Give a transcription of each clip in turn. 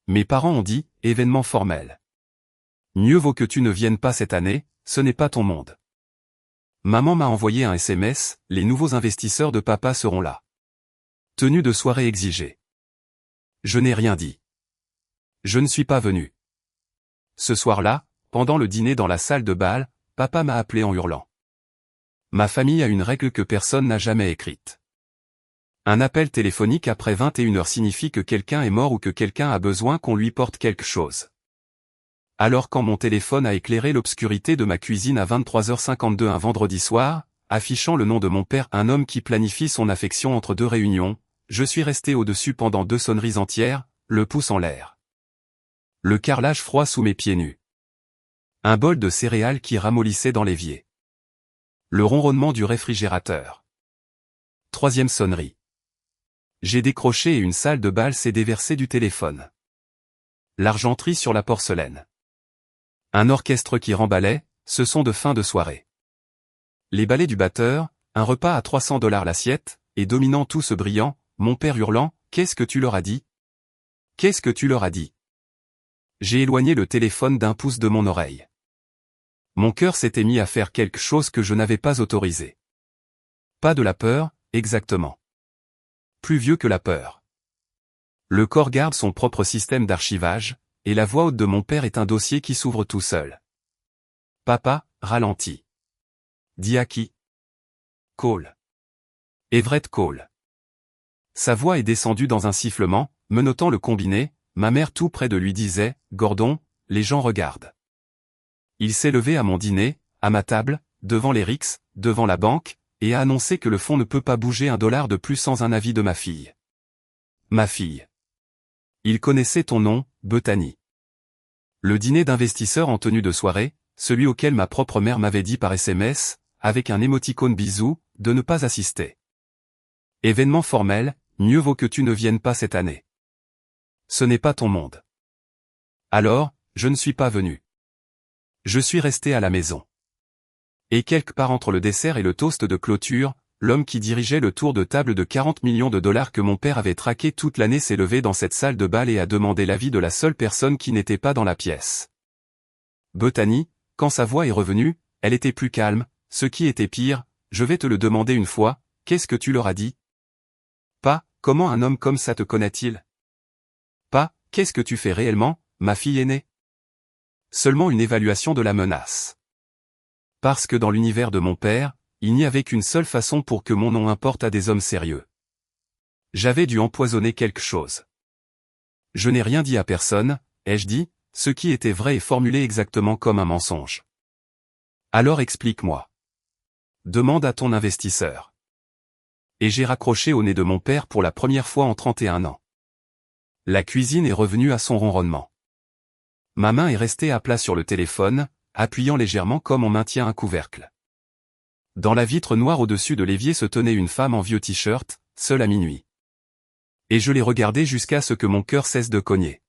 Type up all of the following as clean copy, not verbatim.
Mes parents ont dit, événement formel. Mieux vaut que tu ne viennes pas cette année, ce n'est pas ton monde. Maman m'a envoyé un SMS, les nouveaux investisseurs de papa seront là. Tenue de soirée exigée. Je n'ai rien dit. Je ne suis pas venu. Ce soir-là, pendant le dîner dans la salle de bal, papa m'a appelé en hurlant. Ma famille a une règle que personne n'a jamais écrite. Un appel téléphonique après 21h signifie que quelqu'un est mort ou que quelqu'un a besoin qu'on lui porte quelque chose. Alors quand mon téléphone a éclairé l'obscurité de ma cuisine à 23h52 un vendredi soir, affichant le nom de mon père, un homme qui planifie son affection entre deux réunions, je suis resté au-dessus pendant 2 sonneries entières, le pouce en l'air. Le carrelage froid sous mes pieds nus. Un bol de céréales qui ramollissait dans l'évier. Le ronronnement du réfrigérateur. 3e sonnerie. J'ai décroché et une salle de bal s'est déversée du téléphone. L'argenterie sur la porcelaine. Un orchestre qui remballait, ce son de fin de soirée. Les ballets du batteur, un repas à $300 l'assiette, et dominant tout ce brillant, mon père hurlant, « Qu'est-ce que tu leur as dit ? Qu'est-ce que tu leur as dit ?» J'ai éloigné le téléphone d'1 pouce de mon oreille. Mon cœur s'était mis à faire quelque chose que je n'avais pas autorisé. Pas de la peur, exactement. Plus vieux que la peur. Le corps garde son propre système d'archivage, et la voix haute de mon père est un dossier qui s'ouvre tout seul. Papa, ralentis. Dis à qui ? Cole. Everett Cole. Sa voix est descendue dans un sifflement, menottant le combiné, ma mère tout près de lui disait, Gordon, les gens regardent. Il s'est levé à mon dîner, à ma table, devant les Rix, devant la banque, et a annoncé que le fonds ne peut pas bouger $1 de plus sans un avis de ma fille. Ma fille. Il connaissait ton nom, Bethany. Le dîner d'investisseurs en tenue de soirée, celui auquel ma propre mère m'avait dit par SMS, avec un émoticône bisou, de ne pas assister. Événement formel, mieux vaut que tu ne viennes pas cette année. Ce n'est pas ton monde. Alors, je ne suis pas venu. Je suis resté à la maison. Et quelque part entre le dessert et le toast de clôture, l'homme qui dirigeait le tour de table de $40 millions que mon père avait traqué toute l'année s'est levé dans cette salle de bal et a demandé l'avis de la seule personne qui n'était pas dans la pièce. Bethany, quand sa voix est revenue, elle était plus calme, ce qui était pire, je vais te le demander une fois, qu'est-ce que tu leur as dit ? Pas, comment un homme comme ça te connaît-il ? Pas, qu'est-ce que tu fais réellement, ma fille aînée ? Seulement une évaluation de la menace. Parce que dans l'univers de mon père, il n'y avait qu'une seule façon pour que mon nom importe à des hommes sérieux. J'avais dû empoisonner quelque chose. Je n'ai rien dit à personne, ai-je dit, ce qui était vrai et formulé exactement comme un mensonge. Alors explique-moi. Demande à ton investisseur. Et j'ai raccroché au nez de mon père pour la première fois en 31 ans. La cuisine est revenue à son ronronnement. Ma main est restée à plat sur le téléphone, appuyant légèrement comme on maintient un couvercle. Dans la vitre noire au-dessus de l'évier se tenait une femme en vieux t-shirt, seule à minuit. Et je l'ai regardée jusqu'à ce que mon cœur cesse de cogner.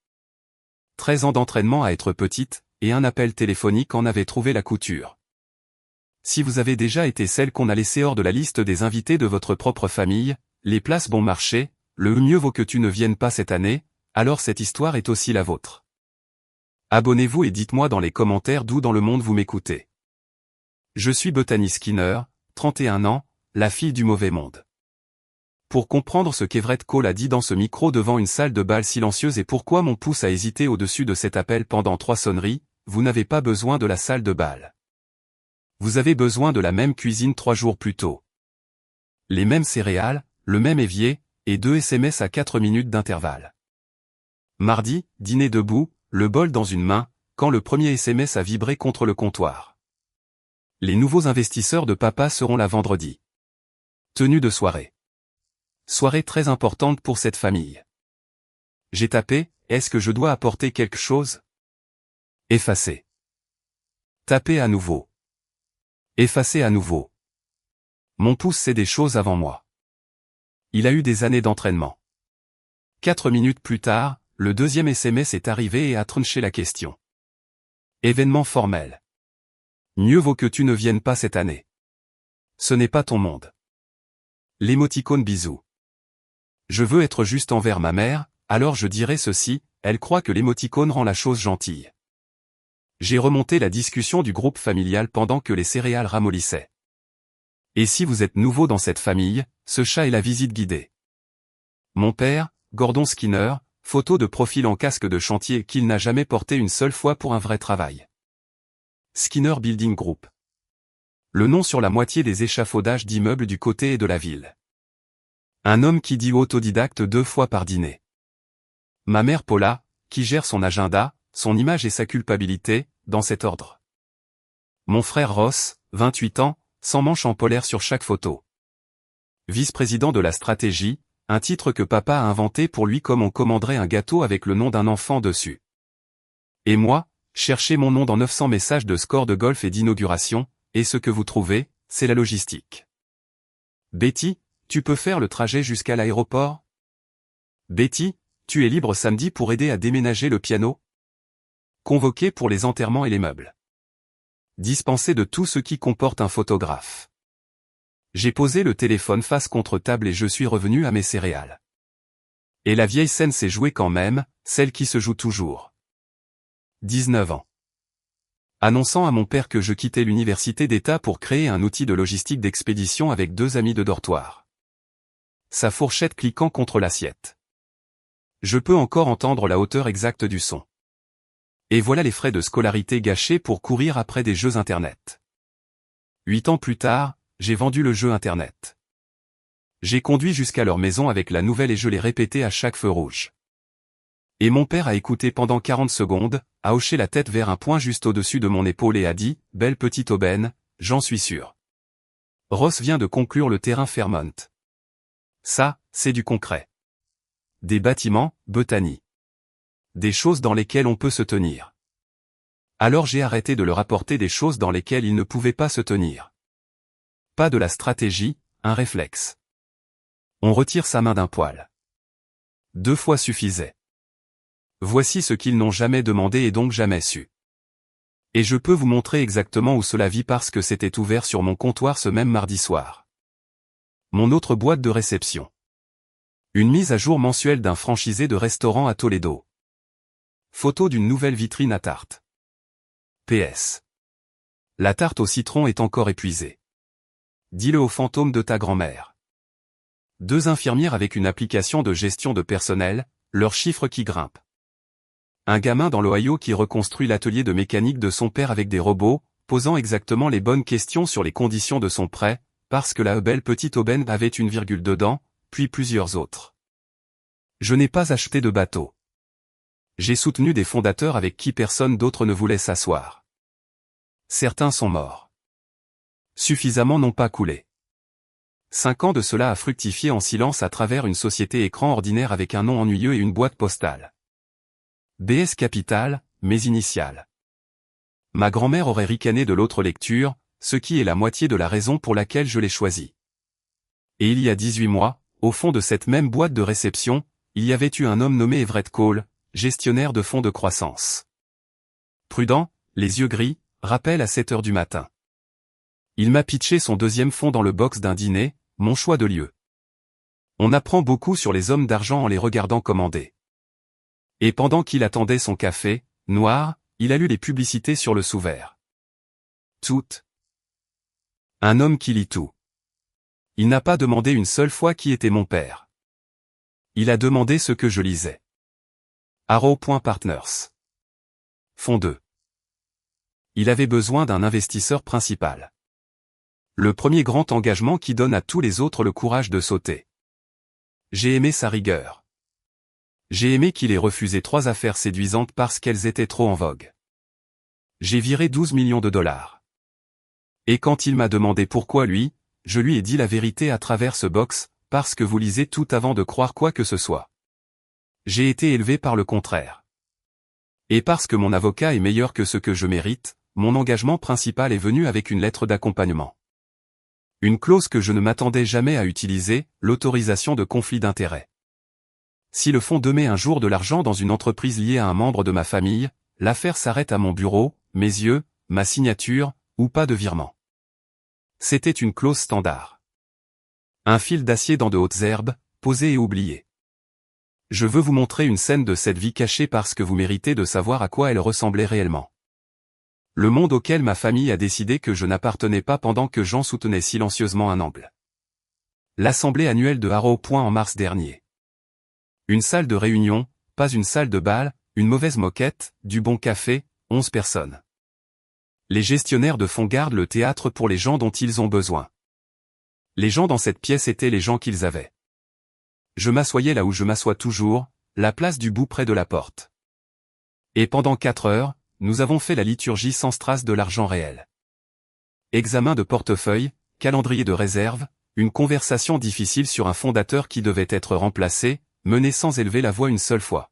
13 ans d'entraînement à être petite, et un appel téléphonique en avait trouvé la couture. Si vous avez déjà été celle qu'on a laissée hors de la liste des invités de votre propre famille, les places bon marché, le mieux vaut que tu ne viennes pas cette année, alors cette histoire est aussi la vôtre. Abonnez-vous et dites-moi dans les commentaires d'où dans le monde vous m'écoutez. Je suis Bethany Skinner, 31 ans, la fille du mauvais monde. Pour comprendre ce qu'Everett Cole a dit dans ce micro devant une salle de bal silencieuse et pourquoi mon pouce a hésité au-dessus de cet appel pendant 3 sonneries, vous n'avez pas besoin de la salle de bal. Vous avez besoin de la même cuisine 3 jours plus tôt. Les mêmes céréales, le même évier, et 2 SMS à 4 minutes d'intervalle. Mardi, dîner debout, le bol dans une main, quand le premier SMS a vibré contre le comptoir. Les nouveaux investisseurs de papa seront là vendredi. Tenue de soirée. Soirée très importante pour cette famille. J'ai tapé, est-ce que je dois apporter quelque chose ? Effacer. Taper à nouveau. Effacer à nouveau. Mon pouce sait des choses avant moi. Il a eu des années d'entraînement. 4 minutes plus tard, le deuxième SMS est arrivé et a tranché la question. Événement formel. Mieux vaut que tu ne viennes pas cette année. Ce n'est pas ton monde. L'émoticône bisou. Je veux être juste envers ma mère, alors je dirai ceci, elle croit que l'émoticône rend la chose gentille. J'ai remonté la discussion du groupe familial pendant que les céréales ramollissaient. Et si vous êtes nouveau dans cette famille, ce chat est la visite guidée. Mon père, Gordon Skinner, photo de profil en casque de chantier qu'il n'a jamais porté une seule fois pour un vrai travail. Skinner Building Group. Le nom sur la moitié des échafaudages d'immeubles du côté et de la ville. Un homme qui dit autodidacte 2 fois par dîner. Ma mère Paula, qui gère son agenda, son image et sa culpabilité, dans cet ordre. Mon frère Ross, 28 ans, sans manche en polaire sur chaque photo. Vice-président de la stratégie, un titre que papa a inventé pour lui comme on commanderait un gâteau avec le nom d'un enfant dessus. Et moi, cherchez mon nom dans 900 messages de score de golf et d'inauguration, et ce que vous trouvez, c'est la logistique. Betty, tu peux faire le trajet jusqu'à l'aéroport? Betty, tu es libre samedi pour aider à déménager le piano? Convoqué pour les enterrements et les meubles. Dispensé de tout ce qui comporte un photographe. J'ai posé le téléphone face contre table et je suis revenu à mes céréales. Et la vieille scène s'est jouée quand même, celle qui se joue toujours. 19 ans. Annonçant à mon père que je quittais l'université d'État pour créer un outil de logistique d'expédition avec 2 amis de dortoir. Sa fourchette cliquant contre l'assiette. Je peux encore entendre la hauteur exacte du son. Et voilà les frais de scolarité gâchés pour courir après des jeux internet. 8 ans plus tard, j'ai vendu le jeu internet. J'ai conduit jusqu'à leur maison avec la nouvelle et je l'ai répété à chaque feu rouge. Et mon père a écouté pendant 40 secondes, a hoché la tête vers un point juste au-dessus de mon épaule et a dit, « Belle petite aubaine, j'en suis sûr. » Ross vient de conclure le terrain Fairmont. Ça, c'est du concret. Des bâtiments, Bethany. Des choses dans lesquelles on peut se tenir. Alors j'ai arrêté de leur apporter des choses dans lesquelles ils ne pouvaient pas se tenir. Pas de la stratégie, un réflexe. On retire sa main d'un poil. 2 fois suffisait. Voici ce qu'ils n'ont jamais demandé et donc jamais su. Et je peux vous montrer exactement où cela vit parce que c'était ouvert sur mon comptoir ce même mardi soir. Mon autre boîte de réception. Une mise à jour mensuelle d'un franchisé de restaurant à Toledo. Photo d'une nouvelle vitrine à tarte. PS. La tarte au citron est encore épuisée. Dis-le au fantôme de ta grand-mère. 2 infirmières avec une application de gestion de personnel, leurs chiffres qui grimpent. Un gamin dans l'Ohio qui reconstruit l'atelier de mécanique de son père avec des robots, posant exactement les bonnes questions sur les conditions de son prêt, parce que la belle petite aubaine avait une virgule dedans, puis plusieurs autres. Je n'ai pas acheté de bateau. J'ai soutenu des fondateurs avec qui personne d'autre ne voulait s'asseoir. Certains sont morts. Suffisamment n'ont pas coulé. 5 ans de cela a fructifié en silence à travers une société écran ordinaire avec un nom ennuyeux et une boîte postale. BS Capital, mes initiales. Ma grand-mère aurait ricané de l'autre lecture, ce qui est la moitié de la raison pour laquelle je l'ai choisi. Et il y a 18 mois, au fond de cette même boîte de réception, il y avait eu un homme nommé Everett Cole, gestionnaire de fonds de croissance. Prudent, les yeux gris, rappel à 7 heures du matin. Il m'a pitché son 2e fonds dans le box d'un dîner, mon choix de lieu. On apprend beaucoup sur les hommes d'argent en les regardant commander. Et pendant qu'il attendait son café, noir, il a lu les publicités sur le sous-vert. Toutes. Un homme qui lit tout. Il n'a pas demandé une seule fois qui était mon père. Il a demandé ce que je lisais. Arrow.Partners. Fonds 2. Il avait besoin d'un investisseur principal. Le premier grand engagement qui donne à tous les autres le courage de sauter. J'ai aimé sa rigueur. J'ai aimé qu'il ait refusé 3 affaires séduisantes parce qu'elles étaient trop en vogue. J'ai viré 12 millions de dollars. Et quand il m'a demandé pourquoi lui, je lui ai dit la vérité à travers ce box, parce que vous lisez tout avant de croire quoi que ce soit. J'ai été élevé par le contraire. Et parce que mon avocat est meilleur que ce que je mérite, mon engagement principal est venu avec une lettre d'accompagnement. Une clause que je ne m'attendais jamais à utiliser, l'autorisation de conflit d'intérêts. Si le fonds met un jour de l'argent dans une entreprise liée à un membre de ma famille, l'affaire s'arrête à mon bureau, mes yeux, ma signature, ou pas de virement. C'était une clause standard. Un fil d'acier dans de hautes herbes, posé et oublié. Je veux vous montrer une scène de cette vie cachée parce que vous méritez de savoir à quoi elle ressemblait réellement. Le monde auquel ma famille a décidé que je n'appartenais pas pendant que Jean soutenait silencieusement un angle. L'assemblée annuelle de Harrow Point en mars dernier. Une salle de réunion, pas une salle de bal, une mauvaise moquette, du bon café, 11 personnes. Les gestionnaires de fonds gardent le théâtre pour les gens dont ils ont besoin. Les gens dans cette pièce étaient les gens qu'ils avaient. Je m'assoyais là où je m'assois toujours, la place du bout près de la porte. Et pendant 4 heures, nous avons fait la liturgie sans strass de l'argent réel. Examen de portefeuille, calendrier de réserve, une conversation difficile sur un fondateur qui devait être remplacé, menée sans élever la voix une seule fois.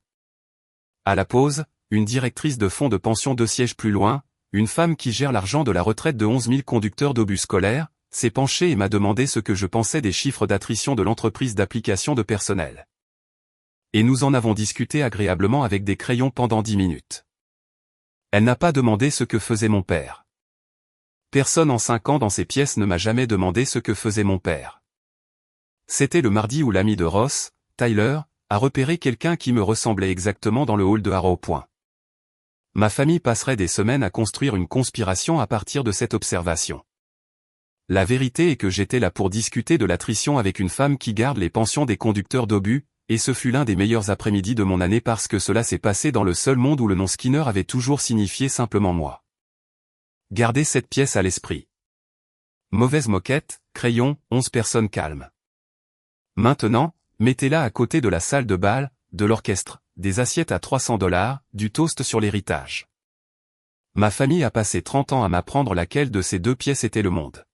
À la pause, une directrice de fonds de pension 2 sièges plus loin, une femme qui gère l'argent de la retraite de 11 000 conducteurs d'obus scolaires, s'est penchée et m'a demandé ce que je pensais des chiffres d'attrition de l'entreprise d'application de personnel. Et nous en avons discuté agréablement avec des crayons pendant 10 minutes. Elle n'a pas demandé ce que faisait mon père. Personne en 5 ans dans ces pièces ne m'a jamais demandé ce que faisait mon père. C'était le mardi où l'ami de Ross, Tyler, a repéré quelqu'un qui me ressemblait exactement dans le hall de Harrow Point. Ma famille passerait des semaines à construire une conspiration à partir de cette observation. La vérité est que j'étais là pour discuter de l'attrition avec une femme qui garde les pensions des conducteurs d'obus, et ce fut l'un des meilleurs après-midi de mon année parce que cela s'est passé dans le seul monde où le nom Skinner avait toujours signifié simplement moi. Gardez cette pièce à l'esprit. Mauvaise moquette, crayon, 11 personnes calmes. Maintenant, mettez-la à côté de la salle de bal, de l'orchestre, des assiettes à $300, du toast sur l'héritage. Ma famille a passé 30 ans à m'apprendre laquelle de ces 2 pièces était le monde.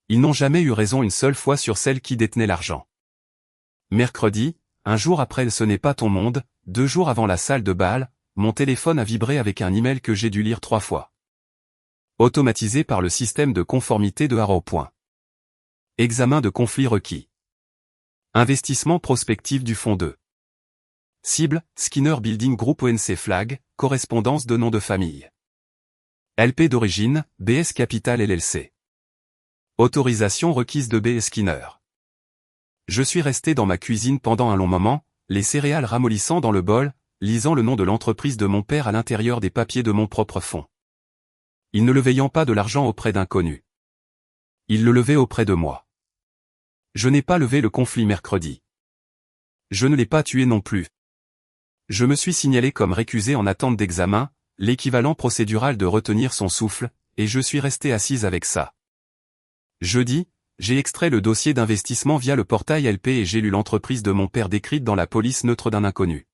Ils n'ont jamais eu raison une seule fois sur celle qui détenait l'argent. Mercredi, un jour après Ce n'est pas ton monde, 2 jours avant la salle de bal, mon téléphone a vibré avec un email que j'ai dû lire 3 fois. Automatisé par le système de conformité de Harrow Point. Examen de conflit requis. Investissement prospectif du fonds 2. Cible, Skinner Building Group ONC Flag, correspondance de nom de famille. LP d'origine, BS Capital LLC. Autorisation requise de B. Skinner. Je suis resté dans ma cuisine pendant un long moment, les céréales ramollissant dans le bol, lisant le nom de l'entreprise de mon père à l'intérieur des papiers de mon propre fonds. Il ne levait pas de l'argent auprès d'inconnus. Il le levait auprès de moi. Je n'ai pas levé le conflit mercredi. Je ne l'ai pas tué non plus. Je me suis signalé comme récusé en attente d'examen, l'équivalent procédural de retenir son souffle, et je suis resté assise avec ça. Jeudi, j'ai extrait le dossier d'investissement via le portail LP et j'ai lu l'entreprise de mon père décrite dans la police neutre d'un inconnu.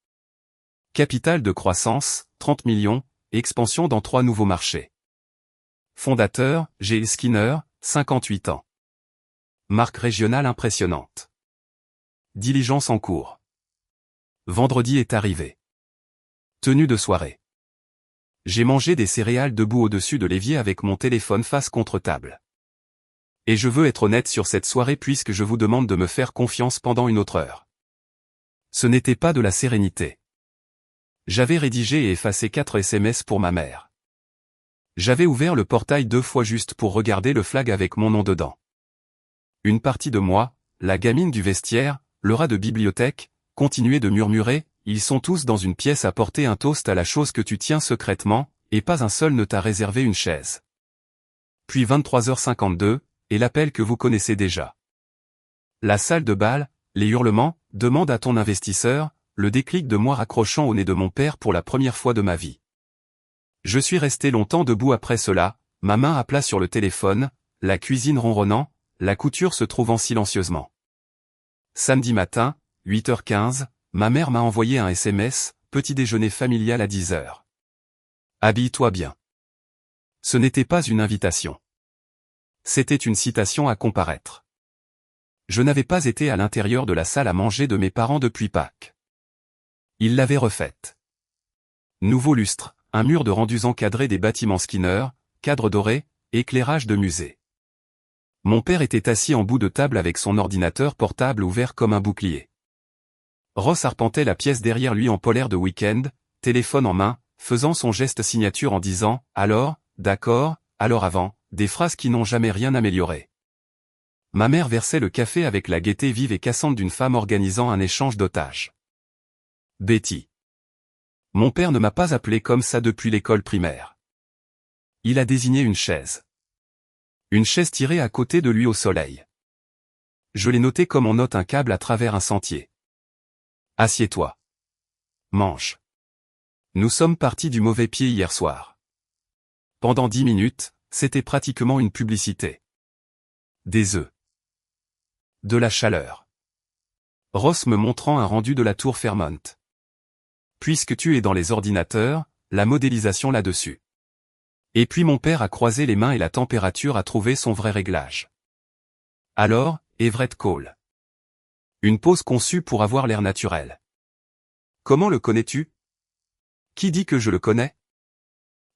Capital de croissance, 30 millions, expansion dans 3 nouveaux marchés. Fondateur, G. Skinner, 58 ans. Marque régionale impressionnante. Diligence en cours. Vendredi est arrivé. Tenue de soirée. J'ai mangé des céréales debout au-dessus de l'évier avec mon téléphone face contre table. Et je veux être honnête sur cette soirée puisque je vous demande de me faire confiance pendant une autre heure. Ce n'était pas de la sérénité. J'avais rédigé et effacé 4 SMS pour ma mère. J'avais ouvert le portail 2 fois juste pour regarder le flag avec mon nom dedans. Une partie de moi, la gamine du vestiaire, le rat de bibliothèque, continuait de murmurer, ils sont tous dans une pièce à porter un toast à la chose que tu tiens secrètement, et pas un seul ne t'a réservé une chaise. Puis 23h52, et l'appel que vous connaissez déjà. La salle de bal, les hurlements, demande à ton investisseur, le déclic de moi raccrochant au nez de mon père pour la première fois de ma vie. Je suis resté longtemps debout après cela, ma main à plat sur le téléphone, la cuisine ronronnant, la couture se trouvant silencieusement. Samedi matin, 8h15, ma mère m'a envoyé un SMS, petit déjeuner familial à 10h. Habille-toi bien. Ce n'était pas une invitation. C'était une citation à comparaître. Je n'avais pas été à l'intérieur de la salle à manger de mes parents depuis Pâques. Ils l'avaient refaite. Nouveau lustre, un mur de rendus encadrés des bâtiments Skinner, cadre doré, éclairage de musée. Mon père était assis en bout de table avec son ordinateur portable ouvert comme un bouclier. Ross arpentait la pièce derrière lui en polaire de week-end, téléphone en main, faisant son geste signature en disant « Alors, d'accord, alors avant », des phrases qui n'ont jamais rien amélioré. Ma mère versait le café avec la gaieté vive et cassante d'une femme organisant un échange d'otages. Betty. Mon père ne m'a pas appelé comme ça depuis l'école primaire. Il a désigné une chaise. Une chaise tirée à côté de lui au soleil. Je l'ai noté comme on note un câble à travers un sentier. Assieds-toi. Mange. Nous sommes partis du mauvais pied hier soir. Pendant 10 minutes, c'était pratiquement une publicité. Des œufs. De la chaleur. Ross me montrant un rendu de la tour Fairmont. Puisque tu es dans les ordinateurs, la modélisation là-dessus. Et puis mon père a croisé les mains et la température a trouvé son vrai réglage. Alors, Everett Cole. Une pause conçue pour avoir l'air naturel. Comment le connais-tu? Qui dit que je le connais?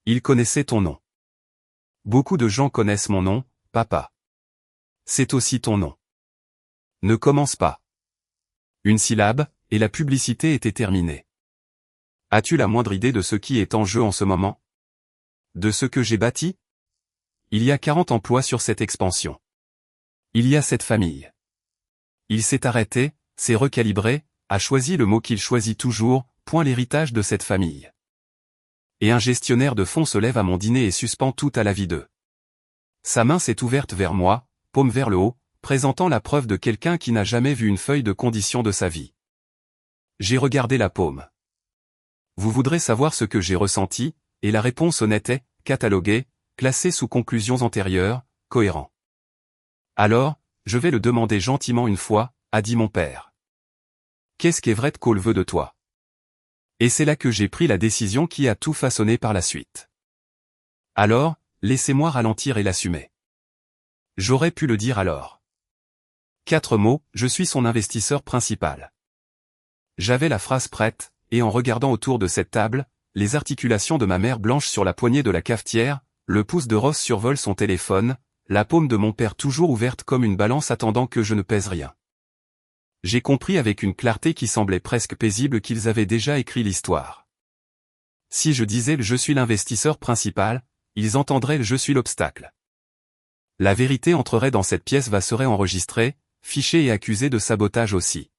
Il connaissait ton nom. Beaucoup de gens connaissent mon nom, papa. C'est aussi ton nom. Ne commence pas. Une syllabe, et la publicité était terminée. As-tu la moindre idée de ce qui est en jeu en ce moment? De ce que j'ai bâti? Il y a 40 emplois sur cette expansion. Il y a cette famille. Il s'est arrêté, s'est recalibré, a choisi le mot qu'il choisit toujours, point l'héritage de cette famille. Et un gestionnaire de fonds se lève à mon dîner et suspend tout à la vie d'eux. Sa main s'est ouverte vers moi, paume vers le haut, présentant la preuve de quelqu'un qui n'a jamais vu une feuille de conditions de sa vie. J'ai regardé la paume. Vous voudrez savoir ce que j'ai ressenti, et la réponse honnête est, catalogué, classé sous conclusions antérieures, cohérent. Alors, je vais le demander gentiment une fois, a dit mon père. Qu'est-ce qu'Everett Cole veut de toi? Et c'est là que j'ai pris la décision qui a tout façonné par la suite. Alors, laissez-moi ralentir et l'assumer. J'aurais pu le dire alors. 4 mots, je suis son investisseur principal. J'avais la phrase prête, et en regardant autour de cette table, les articulations de ma mère blanche sur la poignée de la cafetière, le pouce de Ross survole son téléphone, la paume de mon père toujours ouverte comme une balance attendant que je ne pèse rien. J'ai compris avec une clarté qui semblait presque paisible qu'ils avaient déjà écrit l'histoire. Si je disais le je suis l'investisseur principal, ils entendraient le je suis l'obstacle. La vérité entrerait dans cette pièce serait enregistrée, fichée et accusée de sabotage aussi.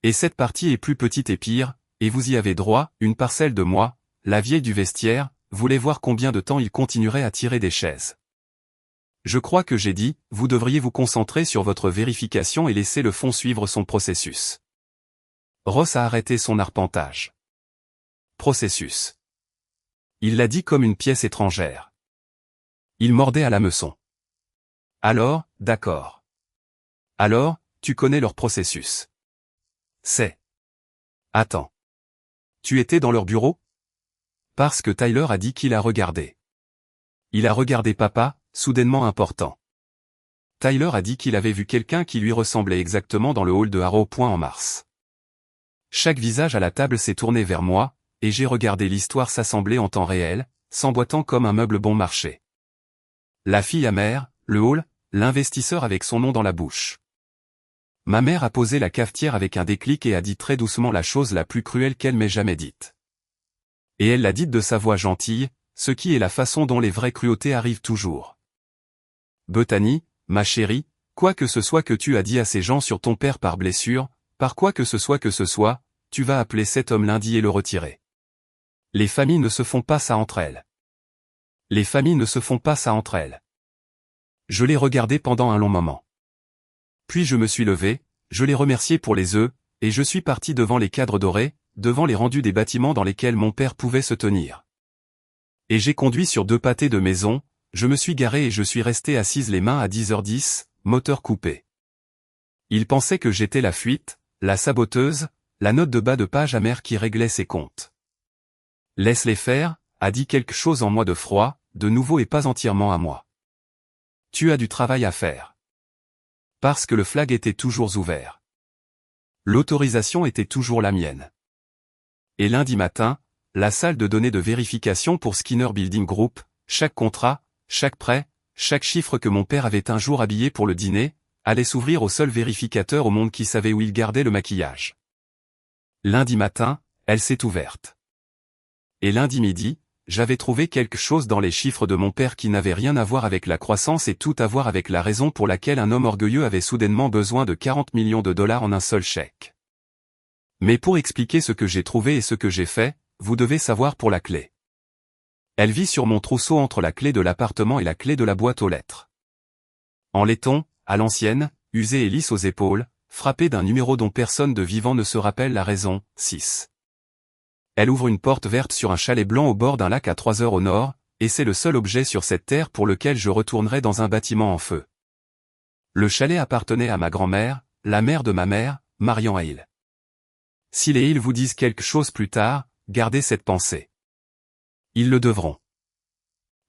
Et cette partie est plus petite et pire, et vous y avez droit, une parcelle de moi, la vieille du vestiaire, voulait voir combien de temps il continuerait à tirer des chaises. Je crois que j'ai dit, vous devriez vous concentrer sur votre vérification et laisser le fond suivre son processus. Ross a arrêté son arpentage. Processus. Il l'a dit comme une pièce étrangère. Il mordait à l'hameçon. Alors, d'accord. Alors, tu connais leur processus. C'est. Attends. Tu étais dans leur bureau? Parce que Tyler a dit qu'il a regardé. Il a regardé papa, soudainement important. Tyler a dit qu'il avait vu quelqu'un qui lui ressemblait exactement dans le hall de Harrow Point en mars. Chaque visage à la table s'est tourné vers moi, et j'ai regardé l'histoire s'assembler en temps réel, s'emboîtant comme un meuble bon marché. La fille amère, le hall, l'investisseur avec son nom dans la bouche. Ma mère a posé la cafetière avec un déclic et a dit très doucement la chose la plus cruelle qu'elle m'ait jamais dite. Et elle l'a dite de sa voix gentille, ce qui est la façon dont les vraies cruautés arrivent toujours. Bethany, ma chérie, quoi que ce soit que tu as dit à ces gens sur ton père par blessure, par quoi que ce soit, tu vas appeler cet homme lundi et le retirer. Les familles ne se font pas ça entre elles. Les familles ne se font pas ça entre elles. Je l'ai regardé pendant un long moment. Puis je me suis levé, je l'ai remercié pour les œufs, et je suis parti devant les cadres dorés, devant les rendus des bâtiments dans lesquels mon père pouvait se tenir. Et j'ai conduit sur 2 pâtés de maison, je me suis garé et je suis resté assise les mains à 10h10, moteur coupé. Il pensait que j'étais la fuite, la saboteuse, la note de bas de page amère qui réglait ses comptes. Laisse-les faire, a dit quelque chose en moi de froid, de nouveau et pas entièrement à moi. Tu as du travail à faire. Parce que le flag était toujours ouvert. L'autorisation était toujours la mienne. Et lundi matin, la salle de données de vérification pour Skinner Building Group, chaque contrat, chaque prêt, chaque chiffre que mon père avait un jour habillé pour le dîner, allait s'ouvrir au seul vérificateur au monde qui savait où il gardait le maquillage. Lundi matin, elle s'est ouverte. Et lundi midi, j'avais trouvé quelque chose dans les chiffres de mon père qui n'avait rien à voir avec la croissance et tout à voir avec la raison pour laquelle un homme orgueilleux avait soudainement besoin de 40 millions de dollars en un seul chèque. Mais pour expliquer ce que j'ai trouvé et ce que j'ai fait, vous devez savoir pour la clé. Elle vit sur mon trousseau entre la clé de l'appartement et la clé de la boîte aux lettres. En laiton, à l'ancienne, usée et lisse aux épaules, frappée d'un numéro dont personne de vivant ne se rappelle la raison, 6. Elle ouvre une porte verte sur un chalet blanc au bord d'un lac à 3 heures au nord, et c'est le seul objet sur cette terre pour lequel je retournerai dans un bâtiment en feu. Le chalet appartenait à ma grand-mère, la mère de ma mère, Marian Hale. Si les Hill vous disent quelque chose plus tard, gardez cette pensée. Ils le devront.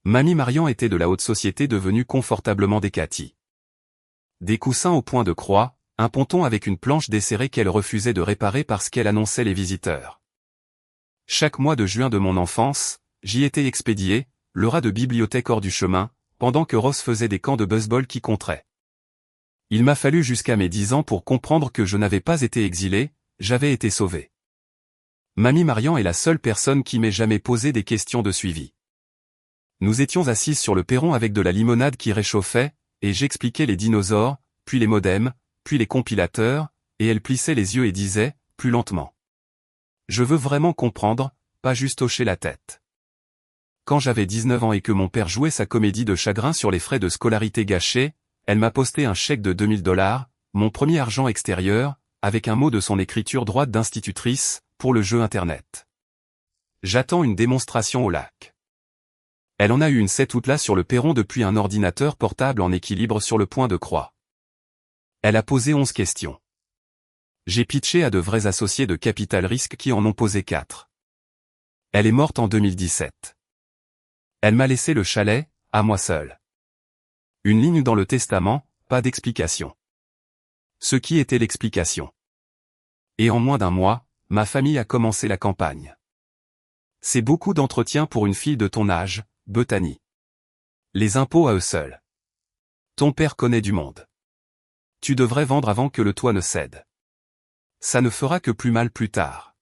Mamie Marian était de la haute société devenue confortablement décatie. Des coussins au point de croix, un ponton avec une planche desserrée qu'elle refusait de réparer parce qu'elle annonçait les visiteurs. Chaque mois de juin de mon enfance, j'y étais expédié, le rat de bibliothèque hors du chemin, pendant que Ross faisait des camps de baseball qui comptaient. Il m'a fallu jusqu'à mes 10 ans pour comprendre que je n'avais pas été exilé, j'avais été sauvé. Mamie Marian est la seule personne qui m'ait jamais posé des questions de suivi. Nous étions assises sur le perron avec de la limonade qui réchauffait, et j'expliquais les dinosaures, puis les modems, puis les compilateurs, et elle plissait les yeux et disait, plus lentement. Je veux vraiment comprendre, pas juste hocher la tête. Quand j'avais 19 ans et que mon père jouait sa comédie de chagrin sur les frais de scolarité gâchés, elle m'a posté un chèque de $2000, mon premier argent extérieur, avec un mot de son écriture droite d'institutrice, pour le jeu internet. J'attends une démonstration au lac. Elle en a eu une cet août-là sur le perron depuis un ordinateur portable en équilibre sur le point de croix. Elle a posé 11 questions. J'ai pitché à de vrais associés de capital risque qui en ont posé 4. Elle est morte en 2017. Elle m'a laissé le chalet, à moi seul. Une ligne dans le testament, pas d'explication. Ce qui était l'explication. Et en moins d'un mois, ma famille a commencé la campagne. C'est beaucoup d'entretien pour une fille de ton âge, Bethany. Les impôts à eux seuls. Ton père connaît du monde. Tu devrais vendre avant que le toit ne cède. Ça ne fera que plus mal plus tard.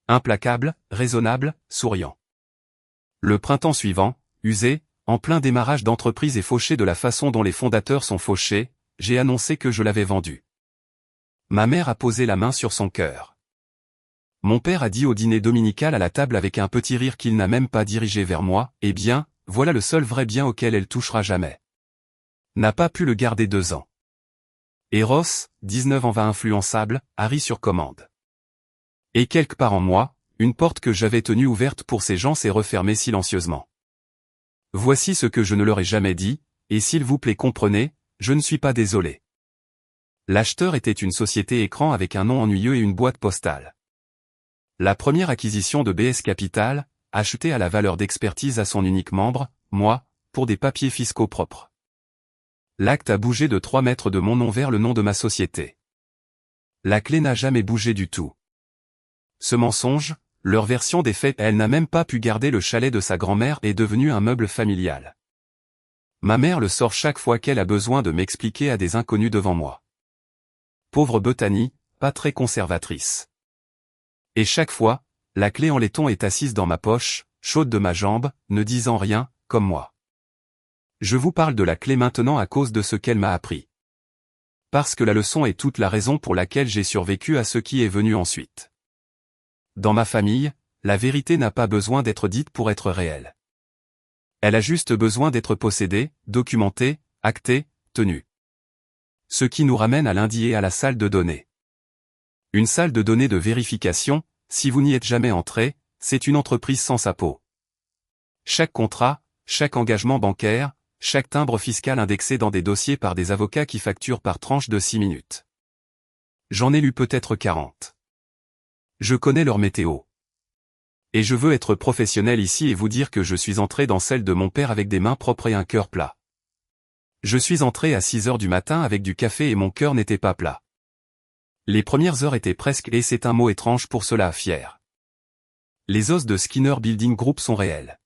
Implacable, raisonnable, souriant. Le printemps suivant, usé, en plein démarrage d'entreprise et fauché de la façon dont les fondateurs sont fauchés, j'ai annoncé que je l'avais vendu. Ma mère a posé la main sur son cœur. Mon père a dit au dîner dominical à la table avec un petit rire qu'il n'a même pas dirigé vers moi, eh bien, voilà le seul vrai bien auquel elle touchera jamais. N'a pas pu le garder 2 ans. Et Ross, 19 ans va influençable, a ri sur commande. Et quelque part en moi, une porte que j'avais tenue ouverte pour ces gens s'est refermée silencieusement. Voici ce que je ne leur ai jamais dit, et s'il vous plaît comprenez, je ne suis pas désolé. L'acheteur était une société écran avec un nom ennuyeux et une boîte postale. La première acquisition de BS Capital, achetée à la valeur d'expertise à son unique membre, moi, pour des papiers fiscaux propres. L'acte a bougé de 3 mètres de mon nom vers le nom de ma société. La clé n'a jamais bougé du tout. Ce mensonge, leur version des faits, elle n'a même pas pu garder le chalet de sa grand-mère est devenu un meuble familial. Ma mère le sort chaque fois qu'elle a besoin de m'expliquer à des inconnus devant moi. Pauvre Bethany, pas très conservatrice. Et chaque fois, la clé en laiton est assise dans ma poche, chaude de ma jambe, ne disant rien, comme moi. Je vous parle de la clé maintenant à cause de ce qu'elle m'a appris. Parce que la leçon est toute la raison pour laquelle j'ai survécu à ce qui est venu ensuite. Dans ma famille, la vérité n'a pas besoin d'être dite pour être réelle. Elle a juste besoin d'être possédée, documentée, actée, tenue. Ce qui nous ramène à lundi et à la salle de données. Une salle de données de vérification, si vous n'y êtes jamais entré, c'est une entreprise sans sa peau. Chaque contrat, chaque engagement bancaire, chaque timbre fiscal indexé dans des dossiers par des avocats qui facturent par tranche de 6 minutes. J'en ai lu peut-être 40. Je connais leur météo. Et je veux être professionnel ici et vous dire que je suis entré dans celle de mon père avec des mains propres et un cœur plat. Je suis entré à 6 heures du matin avec du café et mon cœur n'était pas plat. Les premières heures étaient presque, et c'est un mot étrange pour cela, fier. Les os de Skinner Building Group sont réels.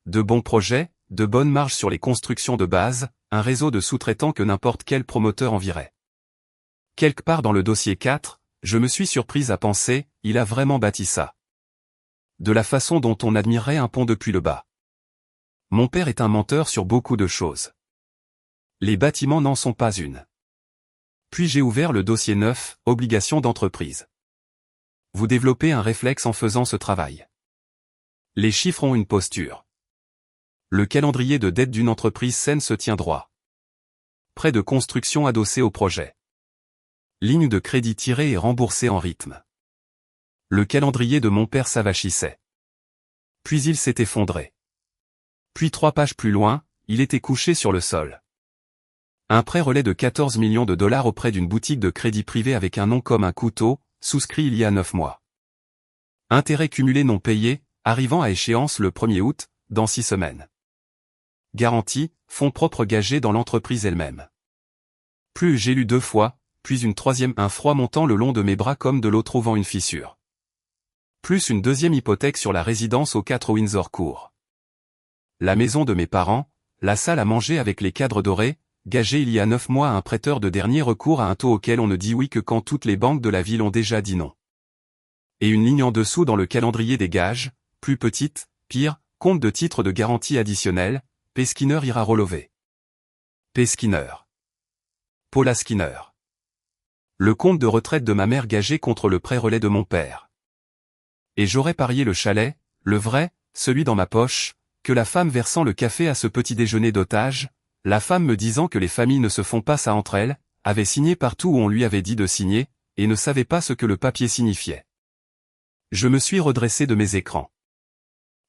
De bons projets, de bonnes marges sur les constructions de base, un réseau de sous-traitants que n'importe quel promoteur envierait. Quelque part dans le dossier 4, je me suis surprise à penser, il a vraiment bâti ça. De la façon dont on admirerait un pont depuis le bas. Mon père est un menteur sur beaucoup de choses. Les bâtiments n'en sont pas une. Puis j'ai ouvert le dossier 9, obligations d'entreprise. Vous développez un réflexe en faisant ce travail. Les chiffres ont une posture. Le calendrier de dette d'une entreprise saine se tient droit. Prêt de construction adossé au projet. Ligne de crédit tirée et remboursée en rythme. Le calendrier de mon père s'avachissait. Puis il s'est effondré. Puis 3 pages plus loin, il était couché sur le sol. Un prêt relais de 14 millions de dollars auprès d'une boutique de crédit privé avec un nom comme un couteau, souscrit il y a 9 mois. Intérêts cumulés non payés, arrivant à échéance le 1er août, dans 6 semaines. Garantie, fonds propres gagés dans l'entreprise elle-même. Plus j'ai lu 2 fois, puis une troisième, un froid montant le long de mes bras comme de l'eau trouvant une fissure. Plus une deuxième hypothèque sur la résidence au 4 Windsor Court. La maison de mes parents, la salle à manger avec les cadres dorés, gagée il y a 9 mois à un prêteur de dernier recours à un taux auquel on ne dit oui que quand toutes les banques de la ville ont déjà dit non. Et une ligne en dessous dans le calendrier des gages, plus petite, pire, compte de titres de garantie additionnelle, P. Skinner ira relever. P. Skinner. Paula Skinner. Le compte de retraite de ma mère gagé contre le prêt relais de mon père. Et j'aurais parié le chalet, le vrai, celui dans ma poche, que la femme versant le café à ce petit déjeuner d'otage, la femme me disant que les familles ne se font pas ça entre elles, avait signé partout où on lui avait dit de signer, et ne savait pas ce que le papier signifiait. Je me suis redressé de mes écrans.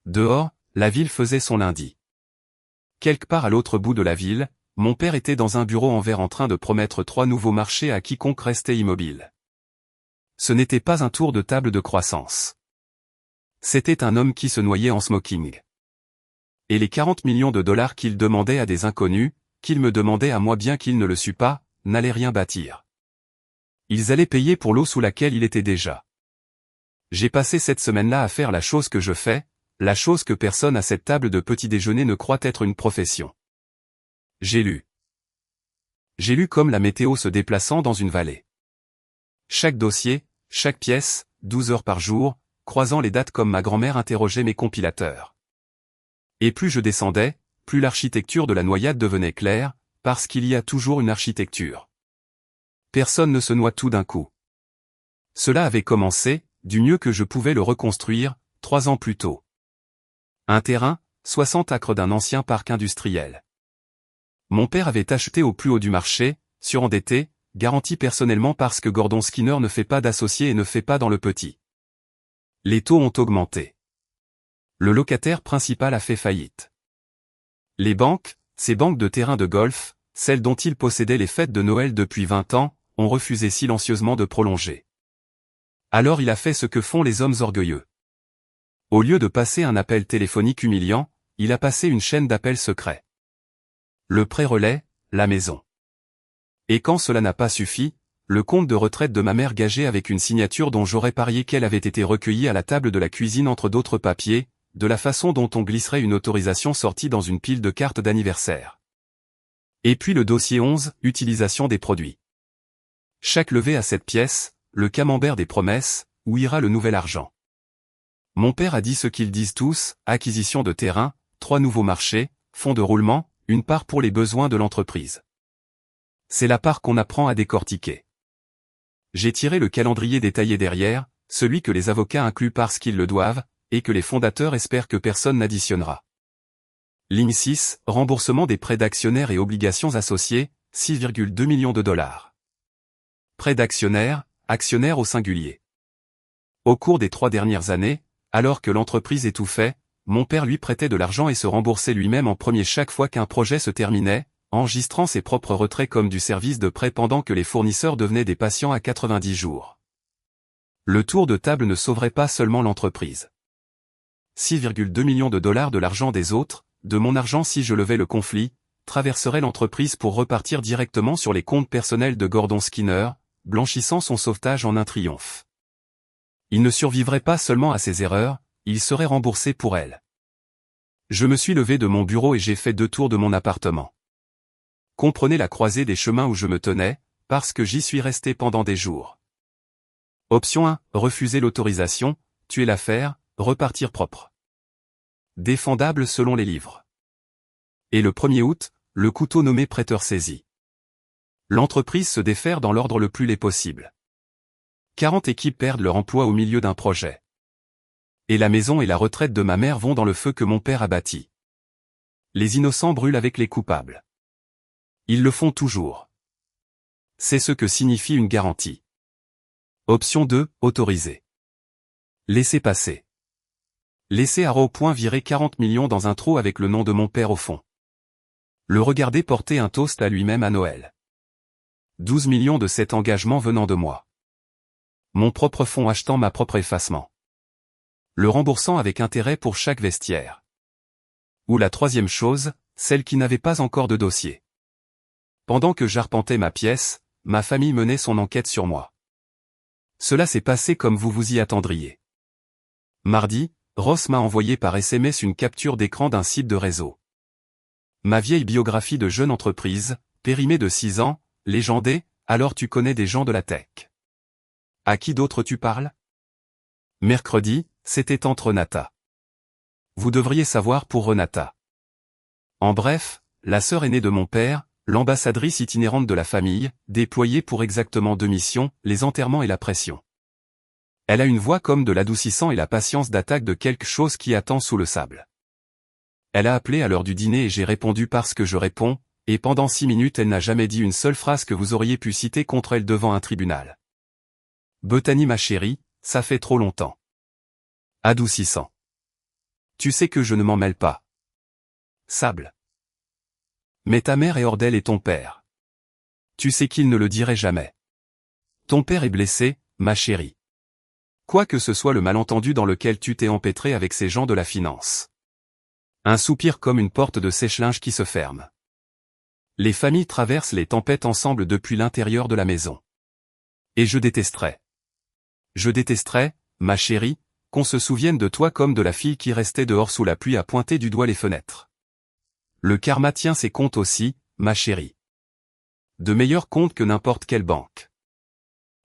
Dehors, la ville faisait son lundi. Quelque part à l'autre bout de la ville, mon père était dans un bureau en verre en train de promettre 3 nouveaux marchés à quiconque restait immobile. Ce n'était pas un tour de table de croissance. C'était un homme qui se noyait en smoking. Et les 40 millions de dollars qu'il demandait à des inconnus, qu'il me demandait à moi bien qu'il ne le sût pas, n'allaient rien bâtir. Ils allaient payer pour l'eau sous laquelle il était déjà. J'ai passé cette semaine-là à faire la chose que je fais, la chose que personne à cette table de petit déjeuner ne croit être une profession. J'ai lu. J'ai lu comme la météo se déplaçant dans une vallée. Chaque dossier, chaque pièce, 12 heures par jour, croisant les dates comme ma grand-mère interrogeait mes compilateurs. Et plus je descendais, plus l'architecture de la noyade devenait claire, parce qu'il y a toujours une architecture. Personne ne se noie tout d'un coup. Cela avait commencé, du mieux que je pouvais le reconstruire, 3 ans plus tôt. Un terrain, 60 acres d'un ancien parc industriel. Mon père avait acheté au plus haut du marché, surendetté, garanti personnellement parce que Gordon Skinner ne fait pas d'associé et ne fait pas dans le petit. Les taux ont augmenté. Le locataire principal a fait faillite. Les banques, ces banques de terrain de golf, celles dont il possédait les fêtes de Noël depuis 20 ans, ont refusé silencieusement de prolonger. Alors il a fait ce que font les hommes orgueilleux. Au lieu de passer un appel téléphonique humiliant, il a passé une chaîne d'appels secrets. Le pré-relais, la maison. Et quand cela n'a pas suffi, le compte de retraite de ma mère gagé avec une signature dont j'aurais parié qu'elle avait été recueillie à la table de la cuisine entre d'autres papiers, de la façon dont on glisserait une autorisation sortie dans une pile de cartes d'anniversaire. Et puis le dossier 11, utilisation des produits. Chaque levée à cette pièce, le camembert des promesses, où ira le nouvel argent. Mon père a dit ce qu'ils disent tous, acquisition de terrain, 3 nouveaux marchés, fonds de roulement, une part pour les besoins de l'entreprise. C'est la part qu'on apprend à décortiquer. J'ai tiré le calendrier détaillé derrière, celui que les avocats incluent parce qu'ils le doivent, et que les fondateurs espèrent que personne n'additionnera. Ligne 6, remboursement des prêts d'actionnaires et obligations associées, 6,2 millions de dollars. Prêts d'actionnaires, actionnaires au singulier. Au cours des 3 dernières années, alors que l'entreprise étouffait, mon père lui prêtait de l'argent et se remboursait lui-même en premier chaque fois qu'un projet se terminait, enregistrant ses propres retraits comme du service de prêt pendant que les fournisseurs devenaient des patients à 90 jours. Le tour de table ne sauverait pas seulement l'entreprise. 6,2 millions de dollars de l'argent des autres, de mon argent si je levais le conflit, traverserait l'entreprise pour repartir directement sur les comptes personnels de Gordon Skinner, blanchissant son sauvetage en un triomphe. Il ne survivrait pas seulement à ses erreurs, il serait remboursé pour elles. Je me suis levé de mon bureau et j'ai fait 2 tours de mon appartement. Comprenez la croisée des chemins où je me tenais, parce que j'y suis resté pendant des jours. Option 1, refuser l'autorisation, tuer l'affaire, repartir propre. Défendable selon les livres. Et le 1er août, le couteau nommé prêteur saisi. L'entreprise se défaire dans l'ordre le plus laid possible. 40 équipes perdent leur emploi au milieu d'un projet. Et la maison et la retraite de ma mère vont dans le feu que mon père a bâti. Les innocents brûlent avec les coupables. Ils le font toujours. C'est ce que signifie une garantie. Option 2, autorisé. Laissez passer. Laissez virer 40 millions dans un trou avec le nom de mon père au fond. Le regarder porter un toast à lui-même à Noël. 12 millions de cet engagement venant de moi. Mon propre fonds achetant ma propre effacement. Le remboursant avec intérêt pour chaque vestiaire. Ou la troisième chose, celle qui n'avait pas encore de dossier. Pendant que j'arpentais ma pièce, ma famille menait son enquête sur moi. Cela s'est passé comme vous vous y attendriez. Mardi, Ross m'a envoyé par SMS une capture d'écran d'un site de réseau. Ma vieille biographie de jeune entreprise, périmée de 6 ans, légendée, alors tu connais des gens de la tech. À qui d'autre tu parles? Mercredi, c'était tante Renata. Vous devriez savoir pour Renata. En bref, la sœur aînée de mon père, l'ambassadrice itinérante de la famille, déployée pour exactement 2 missions, les enterrements et la pression. Elle a une voix comme de l'adoucissant et la patience d'attaque de quelque chose qui attend sous le sable. Elle a appelé à l'heure du dîner et j'ai répondu parce que je réponds, et pendant 6 minutes elle n'a jamais dit une seule phrase que vous auriez pu citer contre elle devant un tribunal. Bethany ma chérie, ça fait trop longtemps. Adoucissant. Tu sais que je ne m'en mêle pas. Sable. Mais ta mère est hors d'elle et ton père. Tu sais qu'il ne le dirait jamais. Ton père est blessé, ma chérie. Quoi que ce soit le malentendu dans lequel tu t'es empêtré avec ces gens de la finance. Un soupir comme une porte de sèche-linge qui se ferme. Les familles traversent les tempêtes ensemble depuis l'intérieur de la maison. Et je détesterais. Je détesterais, ma chérie, qu'on se souvienne de toi comme de la fille qui restait dehors sous la pluie à pointer du doigt les fenêtres. Le karma tient ses comptes aussi, ma chérie. De meilleurs comptes que n'importe quelle banque.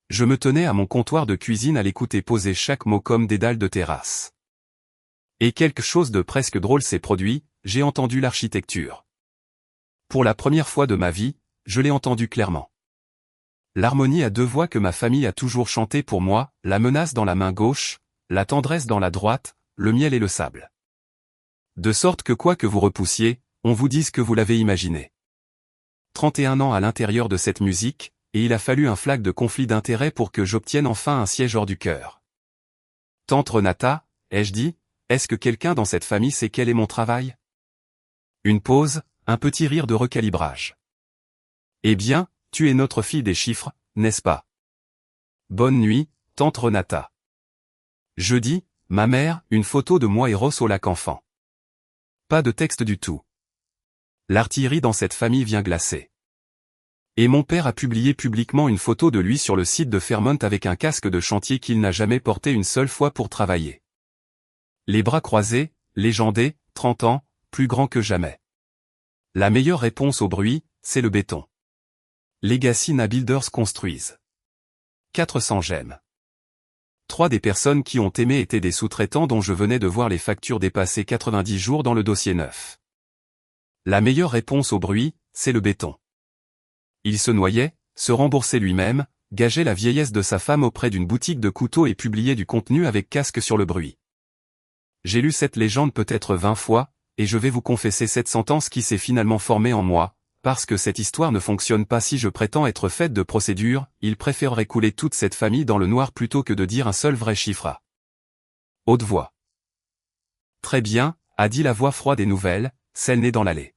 Je me tenais à mon comptoir de cuisine à l'écouter poser chaque mot comme des dalles de terrasse. Et quelque chose de presque drôle s'est produit, j'ai entendu l'architecture. Pour la première fois de ma vie, je l'ai entendu clairement. L'harmonie à 2 voix que ma famille a toujours chantée pour moi, la menace dans la main gauche, la tendresse dans la droite, le miel et le sable. De sorte que quoi que vous repoussiez, on vous dise que vous l'avez imaginé. 31 ans à l'intérieur de cette musique, et il a fallu un flag de conflit d'intérêts pour que j'obtienne enfin un siège hors du cœur. Tante Renata, ai-je dit, est-ce que quelqu'un dans cette famille sait quel est mon travail? Une pause, un petit rire de recalibrage. Eh bien, tu es notre fille des chiffres, n'est-ce pas? Bonne nuit, tante Renata. Jeudi, ma mère, une photo de moi et Ross au lac enfant. Pas de texte du tout. L'artillerie dans cette famille vient glacer. Et mon père a publié publiquement une photo de lui sur le site de Fairmont avec un casque de chantier qu'il n'a jamais porté une seule fois pour travailler. Les bras croisés, légendé, 30 ans, plus grand que jamais. La meilleure réponse au bruit, c'est le béton. Legacy Na Builders construisent. 400 j'aime. 3 des personnes qui ont aimé étaient des sous-traitants dont je venais de voir les factures dépasser 90 jours dans le dossier neuf. La meilleure réponse au bruit, c'est le béton. Il se noyait, se remboursait lui-même, gageait la vieillesse de sa femme auprès d'une boutique de couteaux et publiait du contenu avec casque sur le bruit. J'ai lu cette légende peut-être 20 fois, et je vais vous confesser cette sentence qui s'est finalement formée en moi, parce que cette histoire ne fonctionne pas si je prétends être faite de procédures, il préférerait couler toute cette famille dans le noir plutôt que de dire un seul vrai chiffre à haute voix. Très bien, a dit la voix froide et nouvelle, celle née dans l'allée.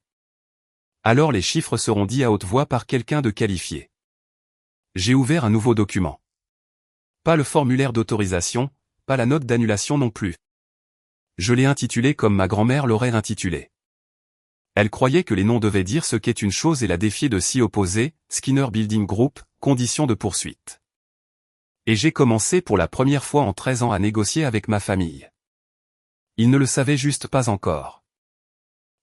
Alors les chiffres seront dits à haute voix par quelqu'un de qualifié. J'ai ouvert un nouveau document. Pas le formulaire d'autorisation, pas la note d'annulation non plus. Je l'ai intitulé comme ma grand-mère l'aurait intitulé. Elle croyait que les noms devaient dire ce qu'est une chose et la défier de s'y opposer, Skinner Building Group, conditions de poursuite. Et j'ai commencé pour la première fois en 13 ans à négocier avec ma famille. Ils ne le savaient juste pas encore.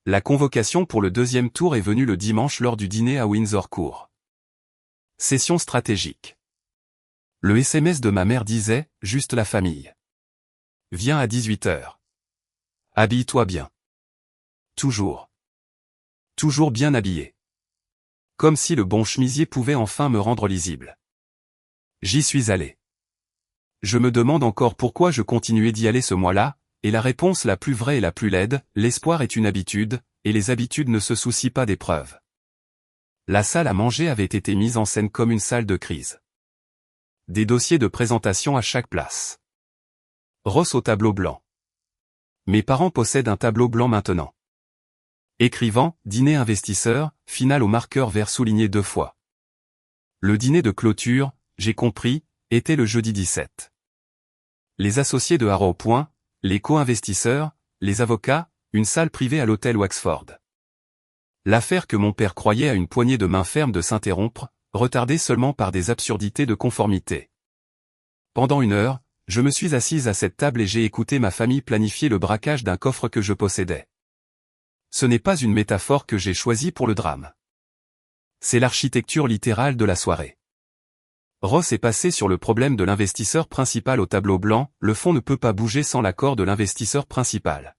La convocation pour le 2e tour est venue le dimanche lors du dîner à Windsor Court. Session stratégique. Le SMS de ma mère disait, juste la famille. Viens à 18h. Habille-toi bien. Toujours. Toujours bien habillé. Comme si le bon chemisier pouvait enfin me rendre lisible. J'y suis allé. Je me demande encore pourquoi je continuais d'y aller ce mois-là, et la réponse la plus vraie et la plus laide, l'espoir est une habitude, et les habitudes ne se soucient pas des preuves. La salle à manger avait été mise en scène comme une salle de crise. Des dossiers de présentation à chaque place. Ross au tableau blanc. Mes parents possèdent un tableau blanc maintenant. Écrivant, dîner investisseur, finale au marqueur vert souligné 2 fois. Le dîner de clôture, j'ai compris, était le jeudi 17. Les associés de Harrow Point, les co-investisseurs, les avocats, une salle privée à l'hôtel Waxford. L'affaire que mon père croyait à une poignée de main ferme de s'interrompre, retardée seulement par des absurdités de conformité. Pendant 1 heure, je me suis assise à cette table et j'ai écouté ma famille planifier le braquage d'un coffre que je possédais. Ce n'est pas une métaphore que j'ai choisie pour le drame. C'est l'architecture littérale de la soirée. Ross est passé sur le problème de l'investisseur principal au tableau blanc, le fonds ne peut pas bouger sans l'accord de l'investisseur principal.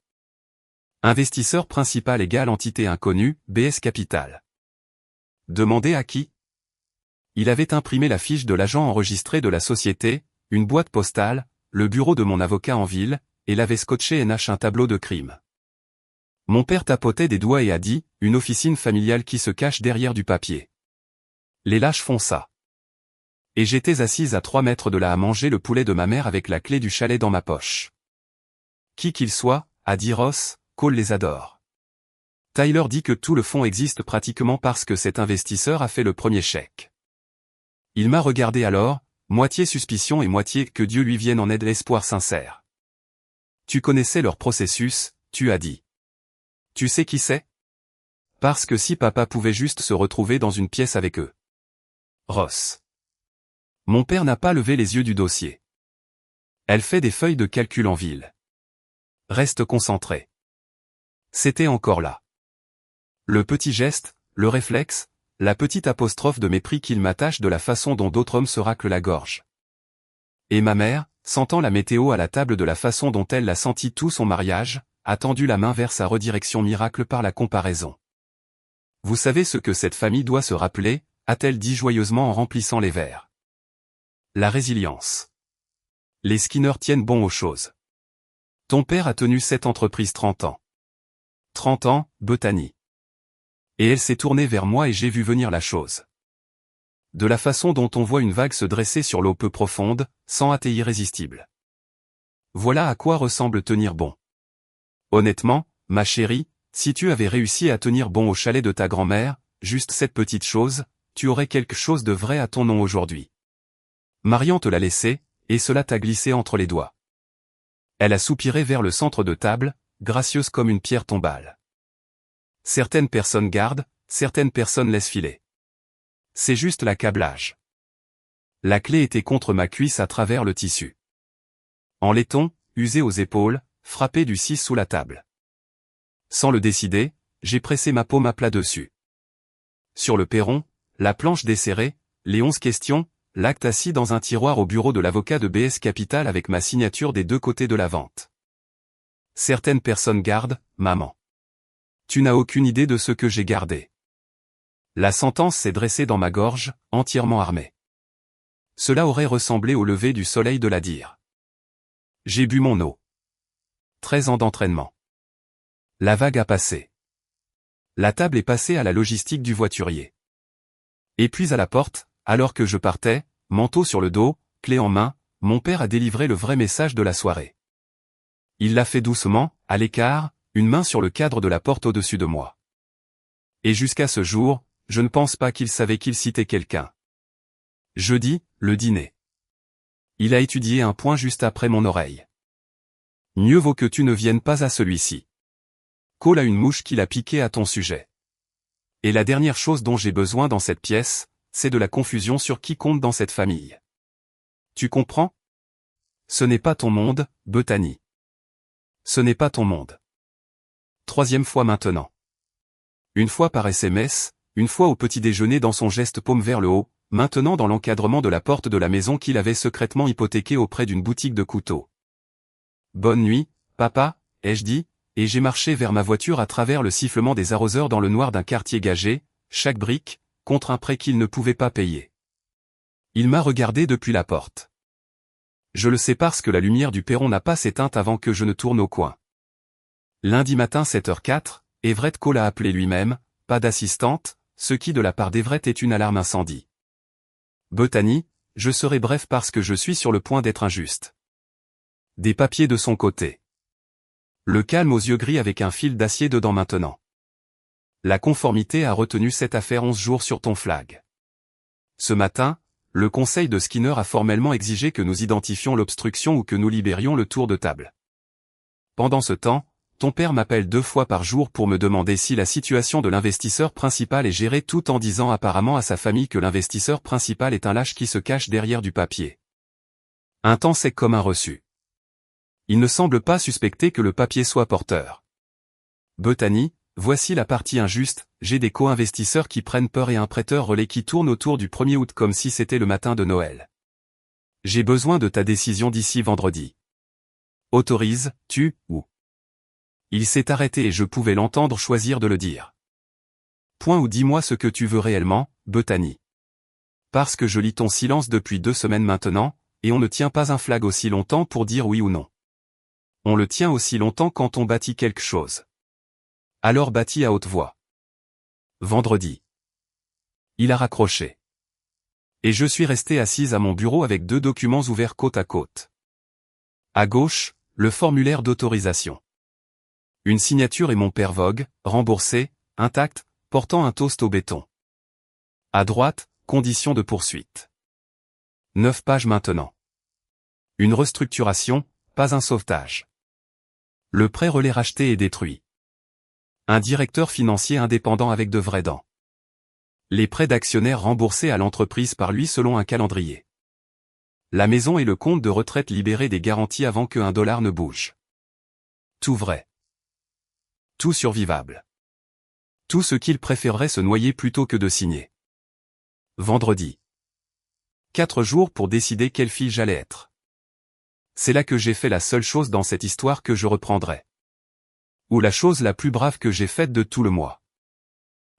Investisseur principal égale entité inconnue, BS Capital. Demandez à qui? Il avait imprimé la fiche de l'agent enregistré de la société, une boîte postale, le bureau de mon avocat en ville, et l'avait scotché un tableau de crime. Mon père tapotait des doigts et a dit, une officine familiale qui se cache derrière du papier. Les lâches font ça. Et j'étais assise à 3 mètres de là à manger le poulet de ma mère avec la clé du chalet dans ma poche. Qui qu'il soit, a dit Ross, Cole les adore. Tyler dit que tout le fonds existe pratiquement parce que cet investisseur a fait le premier chèque. Il m'a regardé alors, moitié suspicion et moitié que Dieu lui vienne en aide, l'espoir sincère. Tu connaissais leur processus, tu as dit. Tu sais qui c'est? Parce que si papa pouvait juste se retrouver dans une pièce avec eux. Ross. Mon père n'a pas levé les yeux du dossier. Elle fait des feuilles de calcul en ville. Reste concentré. C'était encore là. Le petit geste, le réflexe, la petite apostrophe de mépris qu'il m'attache de la façon dont d'autres hommes se raclent la gorge. Et ma mère, sentant la météo à la table de la façon dont elle l'a senti tout son mariage, a tendu la main vers sa redirection miracle par la comparaison. Vous savez ce que cette famille doit se rappeler, a-t-elle dit joyeusement en remplissant les verres. La résilience. Les Skinner tiennent bon aux choses. Ton père a tenu cette entreprise 30 ans. 30 ans, Bethany. Et elle s'est tournée vers moi et j'ai vu venir la chose. De la façon dont on voit une vague se dresser sur l'eau peu profonde, sans hâte et irrésistible. Voilà à quoi ressemble tenir bon. Honnêtement, ma chérie, si tu avais réussi à tenir bon au chalet de ta grand-mère, juste cette petite chose, tu aurais quelque chose de vrai à ton nom aujourd'hui. Marian te l'a laissé, et cela t'a glissé entre les doigts. Elle a soupiré vers le centre de table, gracieuse comme une pierre tombale. Certaines personnes gardent, certaines personnes laissent filer. C'est juste l'accablage. La clé était contre ma cuisse à travers le tissu. En laiton, usé aux épaules, frappé du 6 sous la table. Sans le décider, j'ai pressé ma paume à plat dessus. Sur le perron, la planche desserrée, les 11 questions, l'acte assis dans un tiroir au bureau de l'avocat de BS Capital avec ma signature des 2 côtés de la vente. Certaines personnes gardent, maman. Tu n'as aucune idée de ce que j'ai gardé. La sentence s'est dressée dans ma gorge, entièrement armée. Cela aurait ressemblé au lever du soleil de la dire. J'ai bu mon eau. 13 ans d'entraînement. La vague a passé. La table est passée à la logistique du voiturier. Et puis à la porte, alors que je partais, manteau sur le dos, clé en main, mon père a délivré le vrai message de la soirée. Il l'a fait doucement, à l'écart, une main sur le cadre de la porte au-dessus de moi. Et jusqu'à ce jour, je ne pense pas qu'il savait qu'il citait quelqu'un. Jeudi, le dîner. Il a étudié un point juste après mon oreille. Mieux vaut que tu ne viennes pas à celui-ci. Cole a une mouche qui l'a piqué à ton sujet. Et la dernière chose dont j'ai besoin dans cette pièce, c'est de la confusion sur qui compte dans cette famille. Tu comprends? Ce n'est pas ton monde, Bethany. Ce n'est pas ton monde. 3e fois maintenant. Une fois par SMS, une fois au petit déjeuner dans son geste paume vers le haut, maintenant dans l'encadrement de la porte de la maison qu'il avait secrètement hypothéquée auprès d'une boutique de couteaux. Bonne nuit, papa, ai-je dit, et j'ai marché vers ma voiture à travers le sifflement des arroseurs dans le noir d'un quartier gagé, chaque brique, contre un prêt qu'il ne pouvait pas payer. Il m'a regardé depuis la porte. Je le sais parce que la lumière du perron n'a pas s'éteinte avant que je ne tourne au coin. Lundi matin 7h04, Everett Cole a appelé lui-même, pas d'assistante, ce qui de la part d'Everett est une alarme incendie. Bethany, je serai bref parce que je suis sur le point d'être injuste. Des papiers de son côté. Le calme aux yeux gris avec un fil d'acier dedans maintenant. La conformité a retenu cette affaire 11 jours sur ton flag. Ce matin, le conseil de Skinner a formellement exigé que nous identifions l'obstruction ou que nous libérions le tour de table. Pendant ce temps, ton père m'appelle 2 fois par jour pour me demander si la situation de l'investisseur principal est gérée tout en disant apparemment à sa famille que l'investisseur principal est un lâche qui se cache derrière du papier. Un temps sec comme un reçu. Il ne semble pas suspecter que le papier soit porteur. Bethany, voici la partie injuste, j'ai des co-investisseurs qui prennent peur et un prêteur relais qui tourne autour du 1er août comme si c'était le matin de Noël. J'ai besoin de ta décision d'ici vendredi. Autorises-tu, ou? Il s'est arrêté et je pouvais l'entendre choisir de le dire. Point ou dis-moi ce que tu veux réellement, Bethany. Parce que je lis ton silence depuis 2 semaines maintenant, et on ne tient pas un flag aussi longtemps pour dire oui ou non. On le tient aussi longtemps quand on bâtit quelque chose. Alors bâtis à haute voix. Vendredi. Il a raccroché. Et je suis resté assise à mon bureau avec 2 documents ouverts côte à côte. À gauche, le formulaire d'autorisation. Une signature et mon père Vogue, remboursé, intact, portant un toast au béton. À droite, conditions de poursuite. 9 pages maintenant. Une restructuration, pas un sauvetage. Le prêt relais racheté et détruit. Un directeur financier indépendant avec de vraies dents. Les prêts d'actionnaires remboursés à l'entreprise par lui selon un calendrier. La maison et le compte de retraite libérés des garanties avant que $1 ne bouge. Tout vrai. Tout survivable. Tout ce qu'il préférerait se noyer plutôt que de signer. Vendredi. 4 jours pour décider quelle fille j'allais être. C'est là que j'ai fait la seule chose dans cette histoire que je reprendrai. Ou la chose la plus brave que j'ai faite de tout le mois.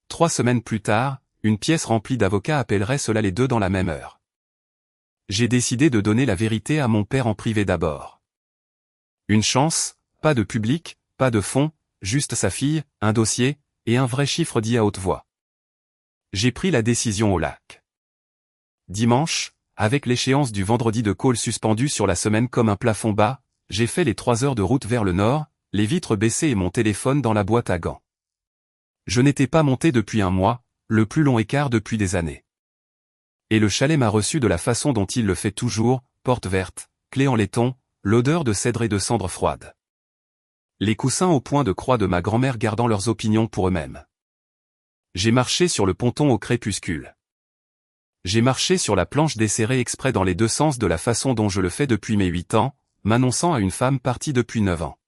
3 semaines plus tard, une pièce remplie d'avocats appellerait cela les 2 dans la même heure. J'ai décidé de donner la vérité à mon père en privé d'abord. Une chance, pas de public, pas de fonds, juste sa fille, un dossier, et un vrai chiffre dit à haute voix. J'ai pris la décision au lac. Dimanche, avec l'échéance du vendredi de call suspendue sur la semaine comme un plafond bas, j'ai fait les 3 heures de route vers le nord, les vitres baissées et mon téléphone dans la boîte à gants. Je n'étais pas monté depuis un mois, le plus long écart depuis des années. Et le chalet m'a reçu de la façon dont il le fait toujours, porte verte, clé en laiton, l'odeur de cèdre et de cendre froide. Les coussins au point de croix de ma grand-mère gardant leurs opinions pour eux-mêmes. J'ai marché sur le ponton au crépuscule. J'ai marché sur la planche desserrée exprès dans les 2 sens de la façon dont je le fais depuis mes 8 ans, m'annonçant à une femme partie depuis 9 ans.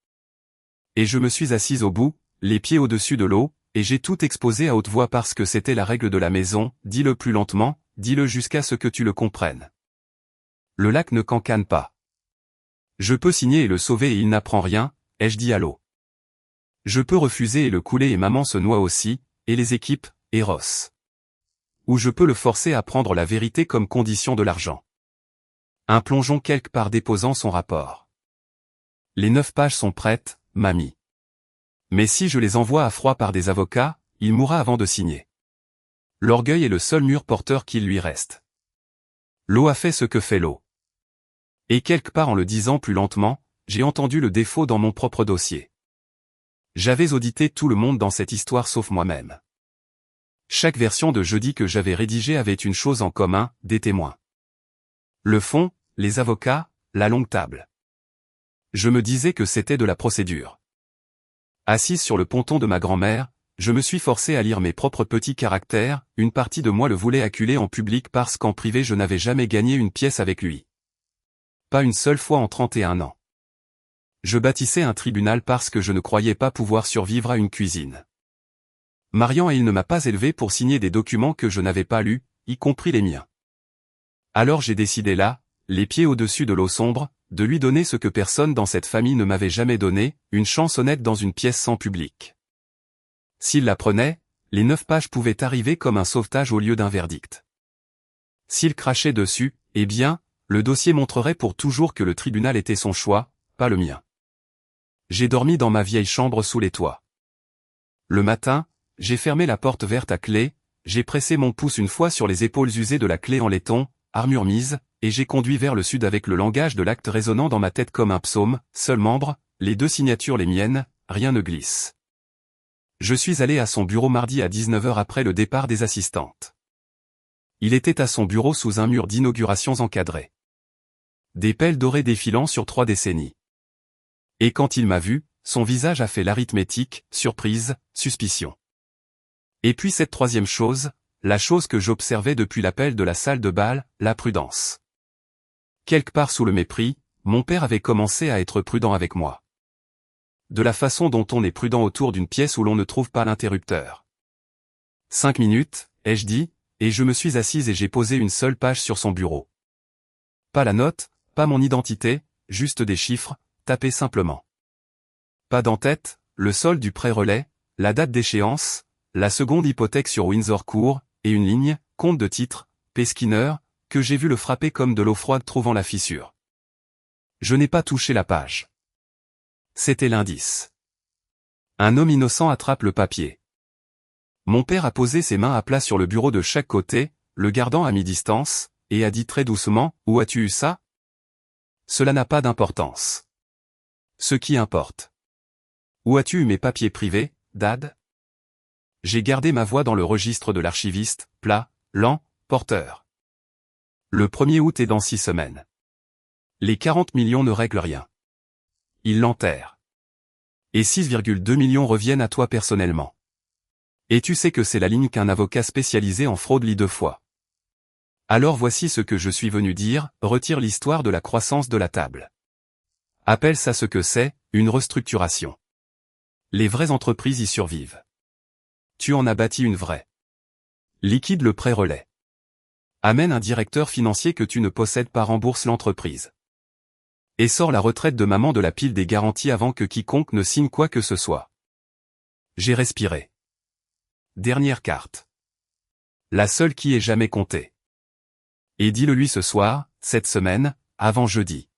Et je me suis assise au bout, les pieds au-dessus de l'eau, et j'ai tout exposé à haute voix parce que c'était la règle de la maison, dis-le plus lentement, dis-le jusqu'à ce que tu le comprennes. Le lac ne cancane pas. Je peux signer et le sauver et il n'apprend rien, ai-je dit à l'eau. Je peux refuser et le couler et maman se noie aussi, et les équipes, et Ross. Ou je peux le forcer à prendre la vérité comme condition de l'argent. Un plongeon quelque part déposant son rapport. Les 9 pages sont prêtes, mamie. Mais si je les envoie à froid par des avocats, il mourra avant de signer. L'orgueil est le seul mur porteur qu'il lui reste. L'eau a fait ce que fait l'eau. Et quelque part en le disant plus lentement, j'ai entendu le défaut dans mon propre dossier. J'avais audité tout le monde dans cette histoire sauf moi-même. Chaque version de jeudi que j'avais rédigée avait une chose en commun, des témoins. Le fond, les avocats, la longue table. Je me disais que c'était de la procédure. Assise sur le ponton de ma grand-mère, je me suis forcé à lire mes propres petits caractères, une partie de moi le voulait acculer en public parce qu'en privé je n'avais jamais gagné une pièce avec lui. Pas une seule fois en 31 ans. Je bâtissais un tribunal parce que je ne croyais pas pouvoir survivre à une cuisine. Marian et il ne m'a pas élevé pour signer des documents que je n'avais pas lus, y compris les miens. Alors j'ai décidé là, les pieds au-dessus de l'eau sombre, de lui donner ce que personne dans cette famille ne m'avait jamais donné, une chance honnête dans une pièce sans public. S'il la prenait, les 9 pages pouvaient arriver comme un sauvetage au lieu d'un verdict. S'il crachait dessus, eh bien, le dossier montrerait pour toujours que le tribunal était son choix, pas le mien. J'ai dormi dans ma vieille chambre sous les toits. Le matin, j'ai fermé la porte verte à clé, j'ai pressé mon pouce une fois sur les épaules usées de la clé en laiton, armure mise, et j'ai conduit vers le sud avec le langage de l'acte résonnant dans ma tête comme un psaume, seul membre, les 2 signatures les miennes, rien ne glisse. Je suis allé à son bureau mardi à 19h après le départ des assistantes. Il était à son bureau sous un mur d'inaugurations encadrées. Des pelles dorées défilant sur 3 décennies. Et quand il m'a vu, son visage a fait l'arithmétique, surprise, suspicion. Et puis cette troisième chose, la chose que j'observais depuis l'appel de la salle de bal, la prudence. Quelque part sous le mépris, mon père avait commencé à être prudent avec moi. De la façon dont on est prudent autour d'une pièce où l'on ne trouve pas l'interrupteur. 5 minutes, ai-je dit, et je me suis assise et j'ai posé une seule page sur son bureau. Pas la note, pas mon identité, juste des chiffres, tapés simplement. Pas d'en-tête, le solde du prêt relais, la date d'échéance, la seconde hypothèque sur Windsor Court, et une ligne, compte de titre, P. Skinner, que j'ai vu le frapper comme de l'eau froide trouvant la fissure. Je n'ai pas touché la page. C'était l'indice. Un homme innocent attrape le papier. Mon père a posé ses mains à plat sur le bureau de chaque côté, le gardant à mi-distance, et a dit très doucement, « Où as-tu eu ça ?» Cela n'a pas d'importance. Ce qui importe. Où as-tu eu mes papiers privés, Dad ? J'ai gardé ma voix dans le registre de l'archiviste, plat, lent, porteur. Le 1er août est dans 6 semaines. Les 40 millions ne règlent rien. Ils l'enterrent. Et 6,2 millions reviennent à toi personnellement. Et tu sais que c'est la ligne qu'un avocat spécialisé en fraude lit 2 fois. Alors voici ce que je suis venu dire, retire l'histoire de la croissance de la table. Appelle ça ce que c'est, une restructuration. Les vraies entreprises y survivent. Tu en as bâti une vraie. Liquide le prêt relais. Amène un directeur financier que tu ne possèdes pas, rembourse l'entreprise. Et sors la retraite de maman de la pile des garanties avant que quiconque ne signe quoi que ce soit. J'ai respiré. Dernière carte. La seule qui ait jamais compté. Et dis-le lui ce soir, cette semaine, avant jeudi.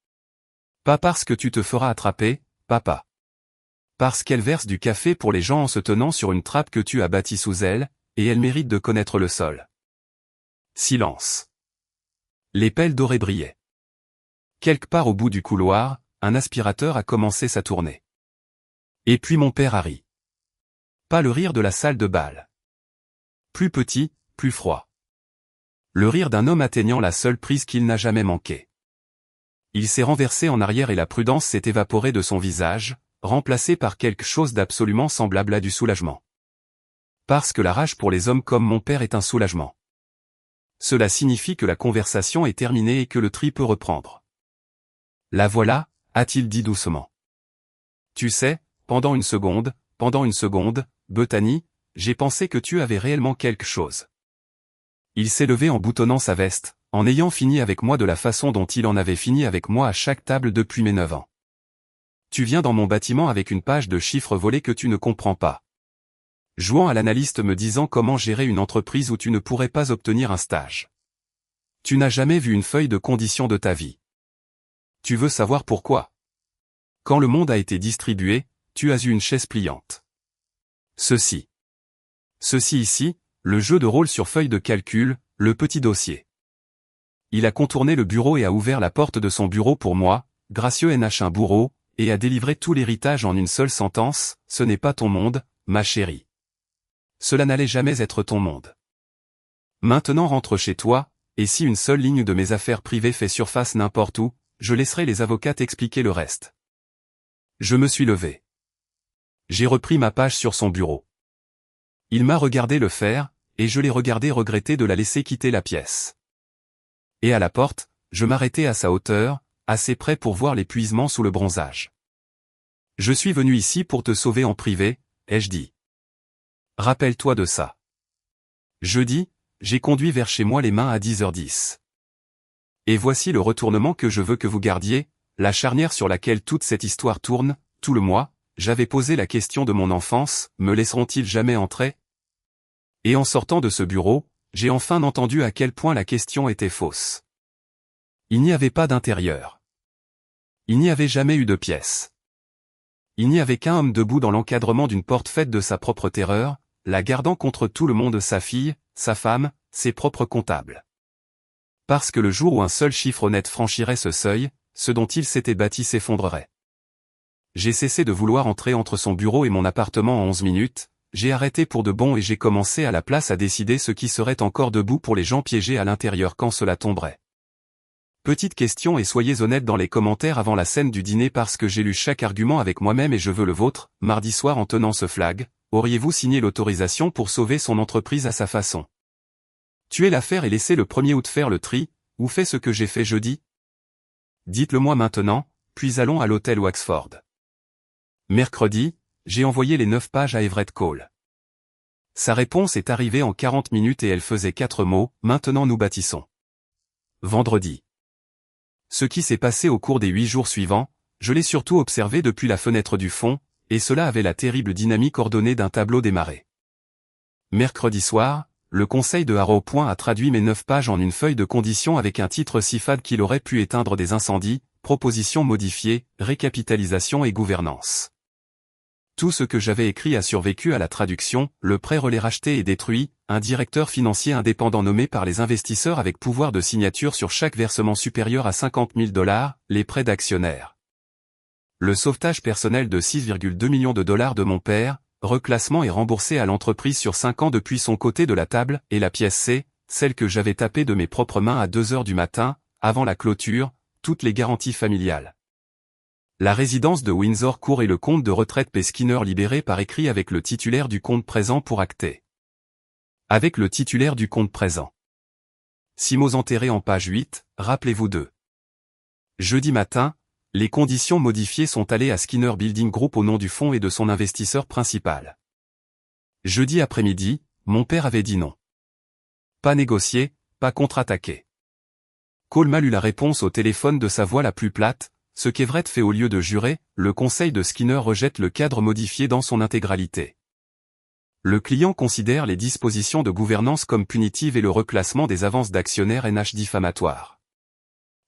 Pas parce que tu te feras attraper, papa. Parce qu'elle verse du café pour les gens en se tenant sur une trappe que tu as bâtie sous elle, et elle mérite de connaître le sol. Silence. Les pelles dorées brillaient. Quelque part au bout du couloir, un aspirateur a commencé sa tournée. Et puis mon père a ri. Pas le rire de la salle de bal. Plus petit, plus froid. Le rire d'un homme atteignant la seule prise qu'il n'a jamais manquée. Il s'est renversé en arrière et la prudence s'est évaporée de son visage, remplacée par quelque chose d'absolument semblable à du soulagement. Parce que la rage pour les hommes comme mon père est un soulagement. Cela signifie que la conversation est terminée et que le tri peut reprendre. La voilà, a-t-il dit doucement. Tu sais, pendant une seconde, Bethany, j'ai pensé que tu avais réellement quelque chose. Il s'est levé en boutonnant sa veste, en ayant fini avec moi de la façon dont il en avait fini avec moi à chaque table depuis mes 9 ans. Tu viens dans mon bâtiment avec une page de chiffres volés que tu ne comprends pas. Jouant à l'analyste me disant comment gérer une entreprise où tu ne pourrais pas obtenir un stage. Tu n'as jamais vu une feuille de conditions de ta vie. Tu veux savoir pourquoi? Quand le monde a été distribué, tu as eu une chaise pliante. Ceci ici, le jeu de rôle sur feuille de calcul, le petit dossier. Il a contourné le bureau et a ouvert la porte de son bureau pour moi, gracieux NH1 bourreau, et a délivré tout l'héritage en une seule sentence, ce n'est pas ton monde, ma chérie. Cela n'allait jamais être ton monde. Maintenant rentre chez toi, et si une seule ligne de mes affaires privées fait surface n'importe où, je laisserai les avocats t'expliquer le reste. Je me suis levé. J'ai repris ma page sur son bureau. Il m'a regardé le faire, et je l'ai regardé regretter de la laisser quitter la pièce. Et à la porte, je m'arrêtai à sa hauteur, assez près pour voir l'épuisement sous le bronzage. Je suis venu ici pour te sauver en privé, ai-je dit. Rappelle-toi de ça. Jeudi, j'ai conduit vers chez moi les mains à 10h10. Et voici le retournement que je veux que vous gardiez, la charnière sur laquelle toute cette histoire tourne, tout le mois, j'avais posé la question de mon enfance, me laisseront-ils jamais entrer? Et en sortant de ce bureau, j'ai enfin entendu à quel point la question était fausse. Il n'y avait pas d'intérieur. Il n'y avait jamais eu de pièce. Il n'y avait qu'un homme debout dans l'encadrement d'une porte faite de sa propre terreur, la gardant contre tout le monde, sa fille, sa femme, ses propres comptables. Parce que le jour où un seul chiffre honnête franchirait ce seuil, ce dont il s'était bâti s'effondrerait. J'ai cessé de vouloir entrer entre son bureau et mon appartement en 11 minutes, j'ai arrêté pour de bon et j'ai commencé à la place à décider ce qui serait encore debout pour les gens piégés à l'intérieur quand cela tomberait. Petite question et soyez honnête dans les commentaires avant la scène du dîner parce que j'ai lu chaque argument avec moi-même et je veux le vôtre. Mardi soir en tenant ce flag, auriez-vous signé l'autorisation pour sauver son entreprise à sa façon? Tuer l'affaire et laisser le 1er août faire le tri, ou fait ce que j'ai fait jeudi? Dites-le moi maintenant, puis allons à l'hôtel Waxford. Mercredi, j'ai envoyé les 9 pages à Everett Cole. Sa réponse est arrivée en 40 minutes et elle faisait 4 mots, maintenant nous bâtissons. Vendredi. Ce qui s'est passé au cours des 8 jours suivants, je l'ai surtout observé depuis la fenêtre du fond, et cela avait la terrible dynamique ordonnée d'un tableau des marées. Mercredi soir, le conseil de Harrow Point a traduit mes 9 pages en une feuille de conditions avec un titre si fade qu'il aurait pu éteindre des incendies, propositions modifiées, récapitalisation et gouvernance. Tout ce que j'avais écrit a survécu à la traduction, le prêt relais racheté et détruit, un directeur financier indépendant nommé par les investisseurs avec pouvoir de signature sur chaque versement supérieur à 50 000 $, les prêts d'actionnaires. Le sauvetage personnel de 6,2 millions de dollars de mon père, reclassement et remboursé à l'entreprise sur 5 ans depuis son côté de la table, et la pièce C, celle que j'avais tapée de mes propres mains à 2 heures du matin, avant la clôture, toutes les garanties familiales. La résidence de Windsor Court et le compte de retraite P. Skinner libéré par écrit avec le titulaire du compte présent pour acter. Avec le titulaire du compte présent. 6 mots enterrés en page 8, rappelez-vous d'eux. Jeudi matin, les conditions modifiées sont allées à Skinner Building Group au nom du fonds et de son investisseur principal. Jeudi après-midi, mon père avait dit non. Pas négocié, pas contre-attaqué. Coleman eut la réponse au téléphone de sa voix la plus plate. Ce qu'Everett fait au lieu de jurer, le conseil de Skinner rejette le cadre modifié dans son intégralité. Le client considère les dispositions de gouvernance comme punitives et le reclassement des avances d'actionnaires NH diffamatoire.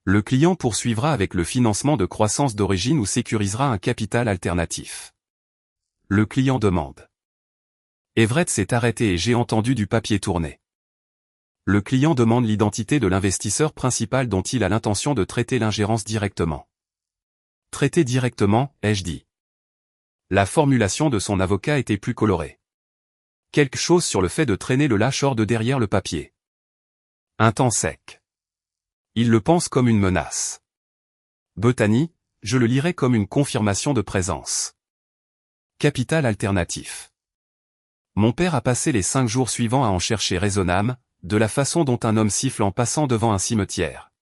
Le client poursuivra avec le financement de croissance d'origine ou sécurisera un capital alternatif. Le client demande. Everett s'est arrêté et j'ai entendu du papier tourner. Le client demande l'identité de l'investisseur principal dont il a l'intention de traiter l'ingérence directement. Traiter directement, ai-je dit. La formulation de son avocat était plus colorée. Quelque chose sur le fait de traîner le lâcheur de derrière le papier. Un temps sec. Il le pense comme une menace. Bethany, je le lirai comme une confirmation de présence. Capital alternatif. Mon père a passé les 5 jours suivants à en chercher raisonnable, de la façon dont un homme siffle en passant devant un cimetière.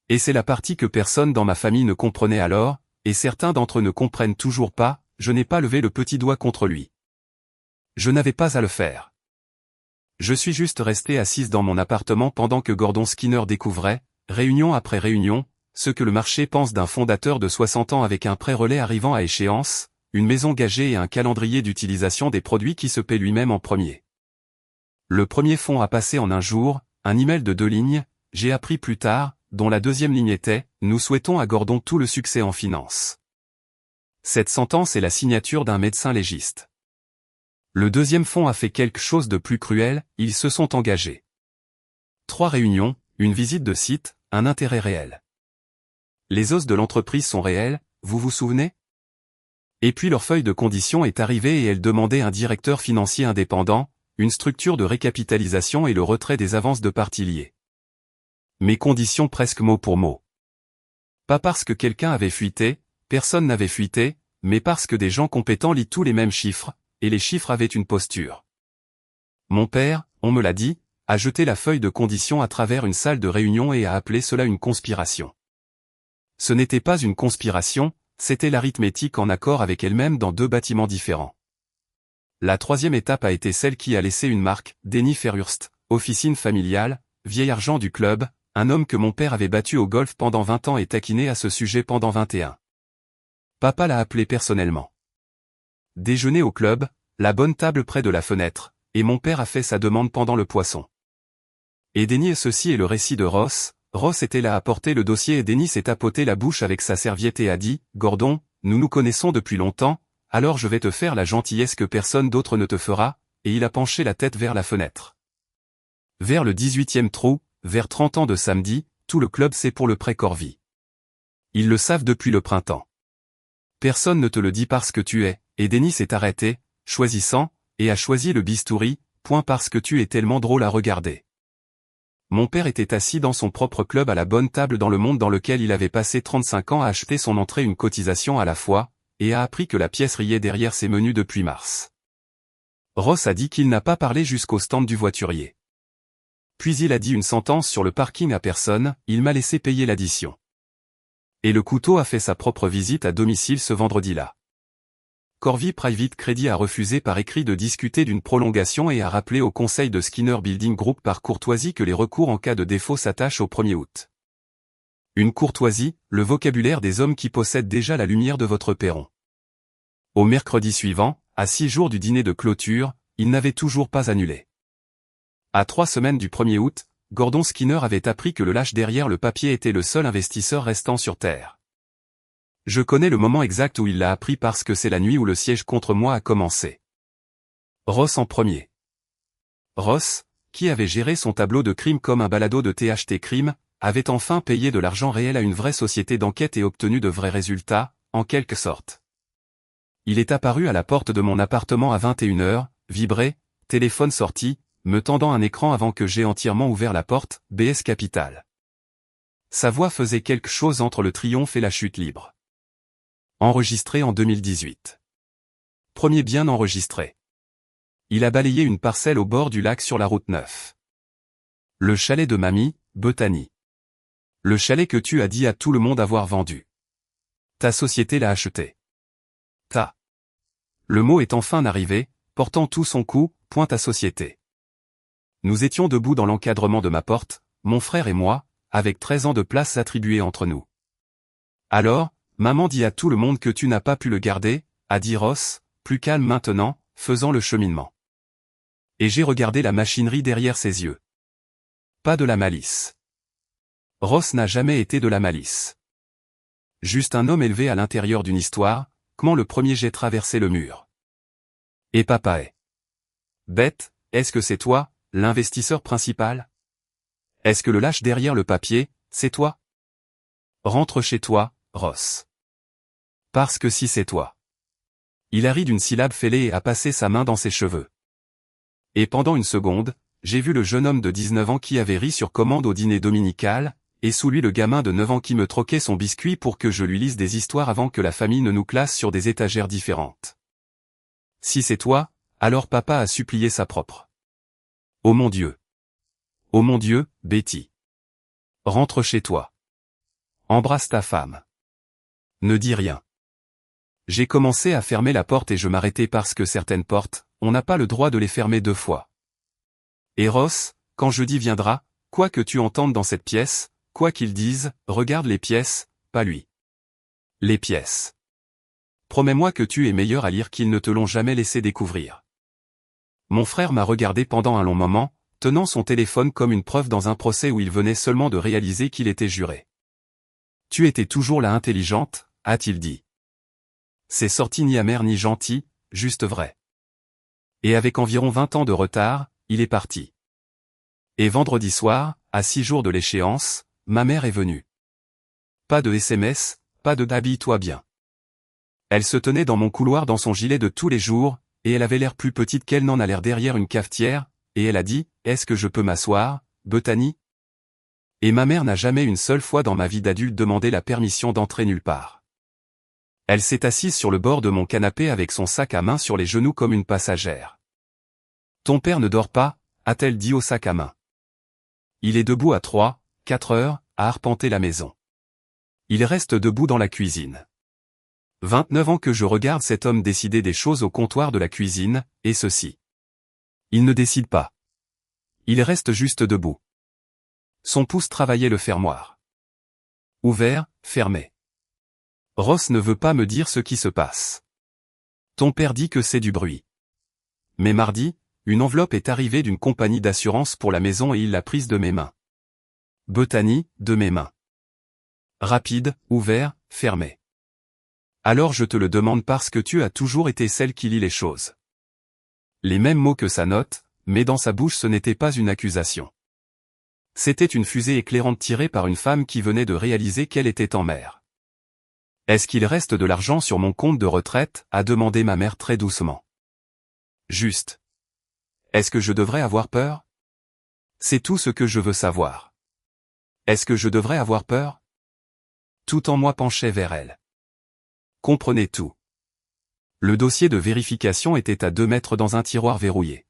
Et c'est la partie que personne dans ma famille ne comprenait alors, et certains d'entre eux ne comprennent toujours pas, je n'ai pas levé le petit doigt contre lui. Je n'avais pas à le faire. Je suis juste resté assise dans mon appartement pendant que Gordon Skinner découvrait, réunion après réunion, ce que le marché pense d'un fondateur de 60 ans avec un prêt relais arrivant à échéance, une maison gagée et un calendrier d'utilisation des produits qui se paie lui-même en premier. Le premier fonds a passé en un jour, un email de 2 lignes, j'ai appris plus tard, dont la deuxième ligne était « Nous souhaitons à Gordon tout le succès en finance ». Cette sentence est la signature d'un médecin légiste. Le deuxième fonds a fait quelque chose de plus cruel, ils se sont engagés. 3 réunions, une visite de site, un intérêt réel. Les os de l'entreprise sont réels, vous vous souvenez? Et puis leur feuille de conditions est arrivée et elle demandait un directeur financier indépendant, une structure de récapitalisation et le retrait des avances de parties liées. Mes conditions presque mot pour mot. Pas parce que quelqu'un avait fuité, personne n'avait fuité, mais parce que des gens compétents lisent tous les mêmes chiffres, et les chiffres avaient une posture. Mon père, on me l'a dit, a jeté la feuille de conditions à travers une salle de réunion et a appelé cela une conspiration. Ce n'était pas une conspiration, c'était l'arithmétique en accord avec elle-même dans 2 bâtiments différents. La 3e étape a été celle qui a laissé une marque, Denny Fairhurst, officine familiale, vieil argent du club, un homme que mon père avait battu au golf pendant 20 ans et taquiné à ce sujet pendant 21. Papa l'a appelé personnellement. Déjeuner au club, la bonne table près de la fenêtre, et mon père a fait sa demande pendant le poisson. Et Denny, ceci est le récit de Ross, Ross était là à porter le dossier et Dennis s'est tapoté la bouche avec sa serviette et a dit « Gordon, nous nous connaissons depuis longtemps, alors je vais te faire la gentillesse que personne d'autre ne te fera », et il a penché la tête vers la fenêtre. Vers le 18e trou, vers 30 ans de samedi, tout le club sait pour le prêt Corvi. Ils le savent depuis le printemps. Personne ne te le dit parce que tu es, et Dennis est arrêté, choisissant, et a choisi le bistouri, point parce que tu es tellement drôle à regarder. Mon père était assis dans son propre club à la bonne table dans le monde dans lequel il avait passé 35 ans à acheter son entrée une cotisation à la fois, et a appris que la pièce riait derrière ses menus depuis mars. Ross a dit qu'il n'a pas parlé jusqu'au stand du voiturier. Puis il a dit une sentence sur le parking à personne, il m'a laissé payer l'addition. Et le couteau a fait sa propre visite à domicile ce vendredi-là. Corvi Private Credit a refusé par écrit de discuter d'une prolongation et a rappelé au conseil de Skinner Building Group par courtoisie que les recours en cas de défaut s'attachent au 1er août. Une courtoisie, le vocabulaire des hommes qui possèdent déjà la lumière de votre perron. Au mercredi suivant, à 6 jours du dîner de clôture, il n'avait toujours pas annulé. À 3 semaines du 1er août, Gordon Skinner avait appris que le lâche derrière le papier était le seul investisseur restant sur Terre. Je connais le moment exact où il l'a appris parce que c'est la nuit où le siège contre moi a commencé. Ross en premier. Ross, qui avait géré son tableau de crime comme un balado de THT Crime, avait enfin payé de l'argent réel à une vraie société d'enquête et obtenu de vrais résultats, en quelque sorte. Il est apparu à la porte de mon appartement à 21h, vibré, téléphone sorti, me tendant un écran avant que j'aie entièrement ouvert la porte, BS Capital. Sa voix faisait quelque chose entre le triomphe et la chute libre. Enregistré en 2018. Premier bien enregistré. Il a balayé une parcelle au bord du lac sur la route 9. Le chalet de mamie, Bethany. Le chalet que tu as dit à tout le monde avoir vendu. Ta société l'a acheté. Le mot est enfin arrivé, portant tout son coup, point ta société. Nous étions debout dans l'encadrement de ma porte, mon frère et moi, avec 13 ans de place attribuée entre nous. Alors, maman dit à tout le monde que tu n'as pas pu le garder, a dit Ross, plus calme maintenant, faisant le cheminement. Et j'ai regardé la machinerie derrière ses yeux. Pas de la malice. Ross n'a jamais été de la malice. Juste un homme élevé à l'intérieur d'une histoire, comment le premier jet traversait le mur. Et papa est. Bête, est-ce que c'est toi, l'investisseur principal? Est-ce que le lâche derrière le papier, c'est toi? Rentre chez toi, Ross. Parce que si c'est toi. Il a ri d'une syllabe fêlée et a passé sa main dans ses cheveux. Et pendant une seconde, j'ai vu le jeune homme de 19 ans qui avait ri sur commande au dîner dominical, et sous lui le gamin de 9 ans qui me troquait son biscuit pour que je lui lise des histoires avant que la famille ne nous classe sur des étagères différentes. Si c'est toi, alors papa a supplié sa propre. Oh mon Dieu. Oh mon Dieu, Betty. Rentre chez toi. Embrasse ta femme. Ne dis rien. J'ai commencé à fermer la porte et je m'arrêtais parce que certaines portes, on n'a pas le droit de les fermer 2 fois. Et Ross, quand jeudi viendra, quoi que tu entendes dans cette pièce, quoi qu'ils disent, regarde les pièces, pas lui. Les pièces. Promets-moi que tu es meilleur à lire qu'ils ne te l'ont jamais laissé découvrir. Mon frère m'a regardé pendant un long moment, tenant son téléphone comme une preuve dans un procès où il venait seulement de réaliser qu'il était juré. Tu étais toujours la intelligente, a-t-il dit. C'est sorti ni amer ni gentil, juste vrai. Et avec environ 20 ans de retard, il est parti. Et vendredi soir, à 6 jours de l'échéance, ma mère est venue. Pas de SMS, pas de habille-toi bien. Elle se tenait dans mon couloir dans son gilet de tous les jours, et elle avait l'air plus petite qu'elle n'en a l'air derrière une cafetière, et elle a dit, « Est-ce que je peux m'asseoir, Bethany ?» Et ma mère n'a jamais une seule fois dans ma vie d'adulte demandé la permission d'entrer nulle part. Elle s'est assise sur le bord de mon canapé avec son sac à main sur les genoux comme une passagère. « Ton père ne dort pas ?» a-t-elle dit au sac à main. Il est debout à 3, 4 heures, à arpenter la maison. Il reste debout dans la cuisine. 29 ans que je regarde cet homme décider des choses au comptoir de la cuisine, et ceci. Il ne décide pas. Il reste juste debout. Son pouce travaillait le fermoir. Ouvert, fermé. Ross ne veut pas me dire ce qui se passe. Ton père dit que c'est du bruit. Mais mardi, une enveloppe est arrivée d'une compagnie d'assurance pour la maison et il l'a prise de mes mains. Bethany, de mes mains. Rapide, ouvert, fermé. Alors je te le demande parce que tu as toujours été celle qui lit les choses. Les mêmes mots que sa note, mais dans sa bouche ce n'était pas une accusation. C'était une fusée éclairante tirée par une femme qui venait de réaliser qu'elle était en mer. Est-ce qu'il reste de l'argent sur mon compte de retraite, a demandé ma mère très doucement. Juste. Est-ce que je devrais avoir peur? C'est tout ce que je veux savoir. Est-ce que je devrais avoir peur? Tout en moi penchait vers elle. Comprenez tout. Le dossier de vérification était à 2 mètres dans un tiroir verrouillé.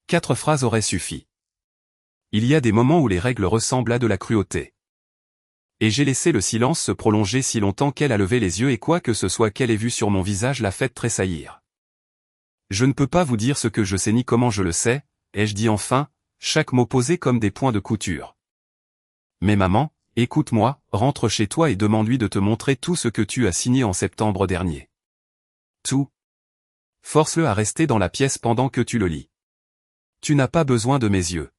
4 phrases auraient suffi. Il y a des moments où les règles ressemblent à de la cruauté. Et j'ai laissé le silence se prolonger si longtemps qu'elle a levé les yeux et quoi que ce soit qu'elle ait vu sur mon visage l'a fait tressaillir. Je ne peux pas vous dire ce que je sais ni comment je le sais, ai-je dit enfin, chaque mot posé comme des points de couture. Mais maman, écoute-moi, rentre chez toi et demande-lui de te montrer tout ce que tu as signé en septembre dernier. Tout. Force-le à rester dans la pièce pendant que tu le lis. Tu n'as pas besoin de mes yeux.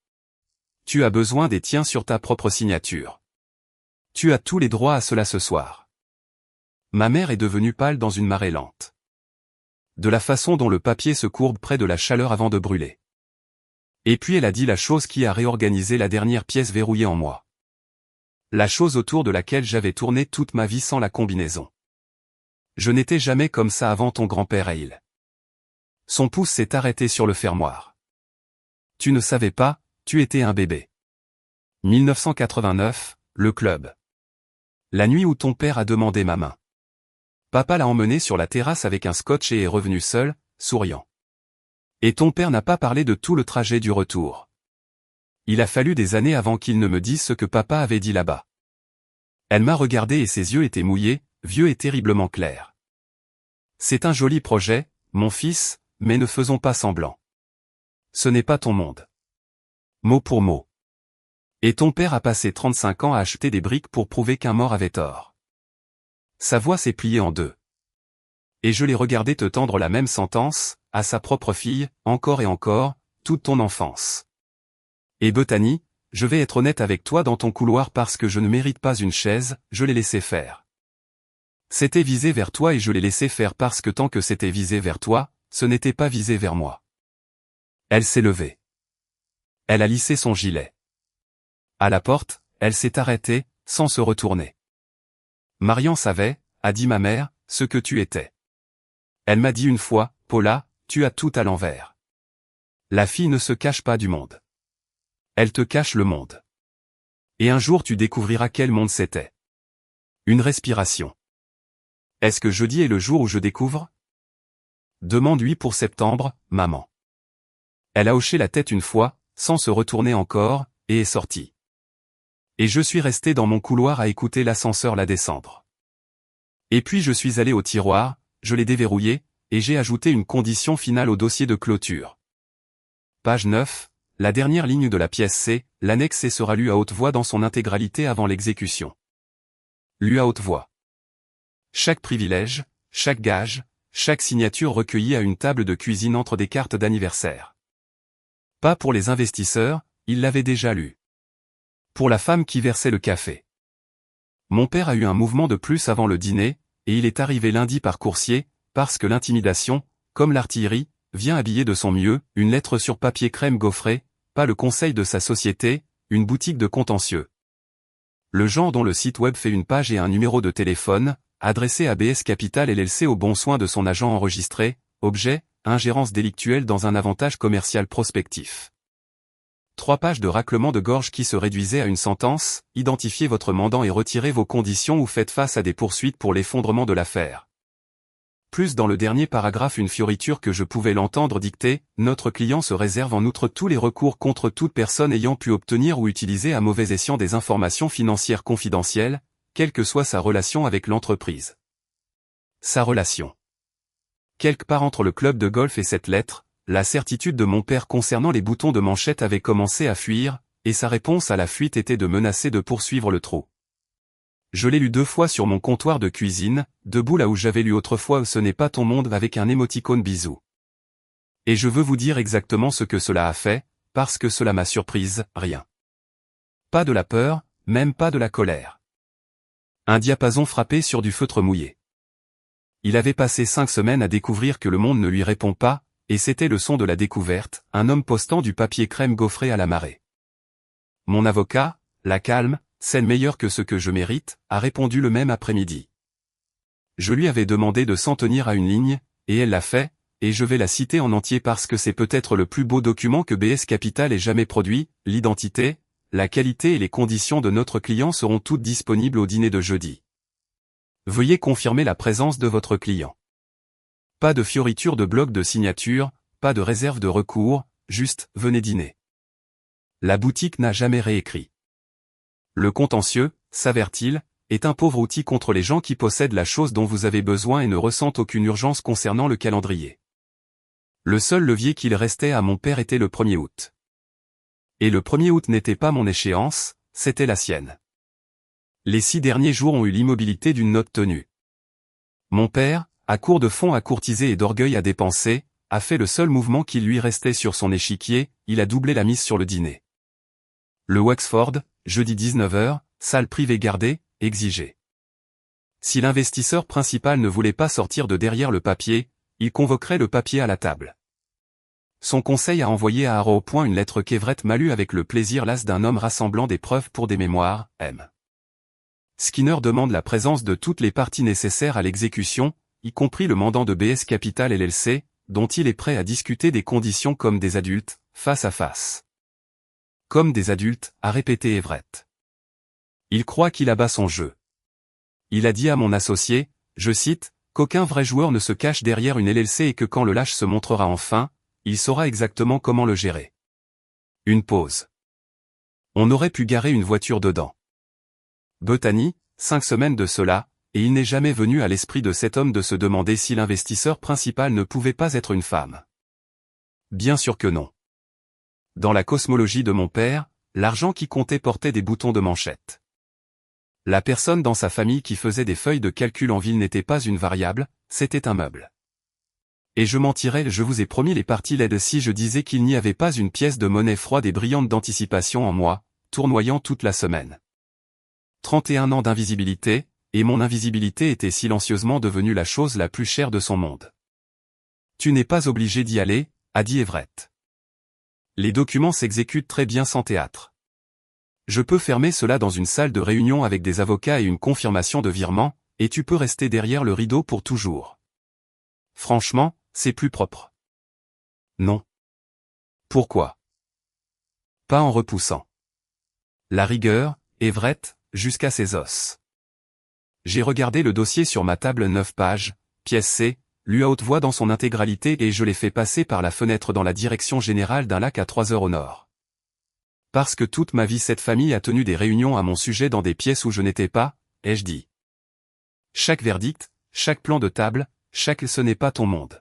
Tu as besoin des tiens sur ta propre signature. Tu as tous les droits à cela ce soir. Ma mère est devenue pâle dans une marée lente. De la façon dont le papier se courbe près de la chaleur avant de brûler. Et puis elle a dit la chose qui a réorganisé la dernière pièce verrouillée en moi. La chose autour de laquelle j'avais tourné toute ma vie sans la combinaison. Je n'étais jamais comme ça avant ton grand-père Hale. Son pouce s'est arrêté sur le fermoir. Tu ne savais pas, tu étais un bébé. 1989, le club. La nuit où ton père a demandé ma main. Papa l'a emmené sur la terrasse avec un scotch et est revenu seul, souriant. Et ton père n'a pas parlé de tout le trajet du retour. Il a fallu des années avant qu'il ne me dise ce que papa avait dit là-bas. Elle m'a regardé et ses yeux étaient mouillés, vieux et terriblement clairs. C'est un joli projet, mon fils, mais ne faisons pas semblant. Ce n'est pas ton monde. Mot pour mot. Et ton père a passé 35 ans à acheter des briques pour prouver qu'un mort avait tort. Sa voix s'est pliée en deux. Et je l'ai regardé te tendre la même sentence, à sa propre fille, encore et encore, toute ton enfance. Et Bethany, je vais être honnête avec toi dans ton couloir parce que je ne mérite pas une chaise, je l'ai laissé faire. C'était visé vers toi et je l'ai laissé faire parce que tant que c'était visé vers toi, ce n'était pas visé vers moi. Elle s'est levée. Elle a lissé son gilet. À la porte, elle s'est arrêtée, sans se retourner. Marian savait, a dit ma mère, ce que tu étais. Elle m'a dit une fois, Paula, tu as tout à l'envers. La fille ne se cache pas du monde. Elle te cache le monde. Et un jour tu découvriras quel monde c'était. Une respiration. Est-ce que jeudi est le jour où je découvre? Demande-lui pour septembre, maman. Elle a hoché la tête une fois, sans se retourner encore, et est sortie. Et je suis resté dans mon couloir à écouter l'ascenseur la descendre. Et puis je suis allé au tiroir, je l'ai déverrouillé, et j'ai ajouté une condition finale au dossier de clôture. Page 9, la dernière ligne de la pièce C, l'annexe C sera lue à haute voix dans son intégralité avant l'exécution. Lue à haute voix. Chaque privilège, chaque gage, chaque signature recueillie à une table de cuisine entre des cartes d'anniversaire. Pas pour les investisseurs, ils l'avaient déjà lu. Pour la femme qui versait le café. Mon père a eu un mouvement de plus avant le dîner, et il est arrivé lundi par coursier, parce que l'intimidation, comme l'artillerie, vient habiller de son mieux, une lettre sur papier crème gaufrée, pas le conseil de sa société, une boutique de contentieux. Le genre dont le site web fait une page et un numéro de téléphone, adressé à BS Capital LLC au bon soin de son agent enregistré, objet, ingérence délictuelle dans un avantage commercial prospectif. 3 pages de raclement de gorge qui se réduisaient à une sentence, identifiez votre mandant et retirez vos conditions ou faites face à des poursuites pour l'effondrement de l'affaire. Plus dans le dernier paragraphe une fioriture que je pouvais l'entendre dicter, notre client se réserve en outre tous les recours contre toute personne ayant pu obtenir ou utiliser à mauvais escient des informations financières confidentielles, quelle que soit sa relation avec l'entreprise. Sa relation. Quelque part entre le club de golf et cette lettre, la certitude de mon père concernant les boutons de manchette avait commencé à fuir, et sa réponse à la fuite était de menacer de poursuivre le trou. Je l'ai lu 2 fois sur mon comptoir de cuisine, debout là où j'avais lu autrefois Ce n'est pas ton monde avec un émoticône bisou. Et je veux vous dire exactement ce que cela a fait, parce que cela m'a surprise, rien. Pas de la peur, même pas de la colère. Un diapason frappé sur du feutre mouillé. Il avait passé 5 semaines à découvrir que le monde ne lui répond pas, et c'était le son de la découverte, un homme postant du papier crème gaufré à la marée. Mon avocat, la calme, scène meilleure que ce que je mérite, a répondu le même après-midi. Je lui avais demandé de s'en tenir à une ligne, et elle l'a fait, et je vais la citer en entier parce que c'est peut-être le plus beau document que BS Capital ait jamais produit, l'identité, la qualité et les conditions de notre client seront toutes disponibles au dîner de jeudi. Veuillez confirmer la présence de votre client. Pas de fioriture de bloc de signature, pas de réserve de recours, juste, venez dîner. La boutique n'a jamais réécrit. Le contentieux, s'avère-t-il, est un pauvre outil contre les gens qui possèdent la chose dont vous avez besoin et ne ressentent aucune urgence concernant le calendrier. Le seul levier qu'il restait à mon père était le 1er août. Et le 1er août n'était pas mon échéance, c'était la sienne. Les 6 derniers jours ont eu l'immobilité d'une note tenue. Mon père, à court de fonds à courtiser et d'orgueil à dépenser, a fait le seul mouvement qui lui restait sur son échiquier, il a doublé la mise sur le dîner. Le Wexford, jeudi 19h, salle privée gardée, exigée. Si l'investisseur principal ne voulait pas sortir de derrière le papier, il convoquerait le papier à la table. Son conseil a envoyé à Harrow Point une lettre qu'Everett m'a lue avec le plaisir las d'un homme rassemblant des preuves pour des mémoires, M. Skinner demande la présence de toutes les parties nécessaires à l'exécution, y compris le mandant de BS Capital LLC, dont il est prêt à discuter des conditions comme des adultes, face à face. Comme des adultes, a répété Everett. Il croit qu'il abat son jeu. Il a dit à mon associé, je cite, qu'aucun vrai joueur ne se cache derrière une LLC et que quand le lâche se montrera enfin, il saura exactement comment le gérer. Une pause. On aurait pu garer une voiture dedans. Bethany, 5 semaines de cela, et il n'est jamais venu à l'esprit de cet homme de se demander si l'investisseur principal ne pouvait pas être une femme. Bien sûr que non. Dans la cosmologie de mon père, l'argent qui comptait portait des boutons de manchette. La personne dans sa famille qui faisait des feuilles de calcul en ville n'était pas une variable, c'était un meuble. Et je mentirais, je vous ai promis les parties laides si je disais qu'il n'y avait pas une pièce de monnaie froide et brillante d'anticipation en moi, tournoyant toute la semaine. 31 ans d'invisibilité, et mon invisibilité était silencieusement devenue la chose la plus chère de son monde. Tu n'es pas obligé d'y aller, a dit Everett. Les documents s'exécutent très bien sans théâtre. Je peux fermer cela dans une salle de réunion avec des avocats et une confirmation de virement, et tu peux rester derrière le rideau pour toujours. Franchement, c'est plus propre. Non. Pourquoi? Pas en repoussant. La rigueur, Everett, jusqu'à ses os. J'ai regardé le dossier sur ma table 9 pages, pièce C, lu à haute voix dans son intégralité et je l'ai fait passer par la fenêtre dans la direction générale d'un lac à 3 heures au nord. Parce que toute ma vie cette famille a tenu des réunions à mon sujet dans des pièces où je n'étais pas, ai-je dit. Chaque verdict, chaque plan de table, chaque ce n'est pas ton monde.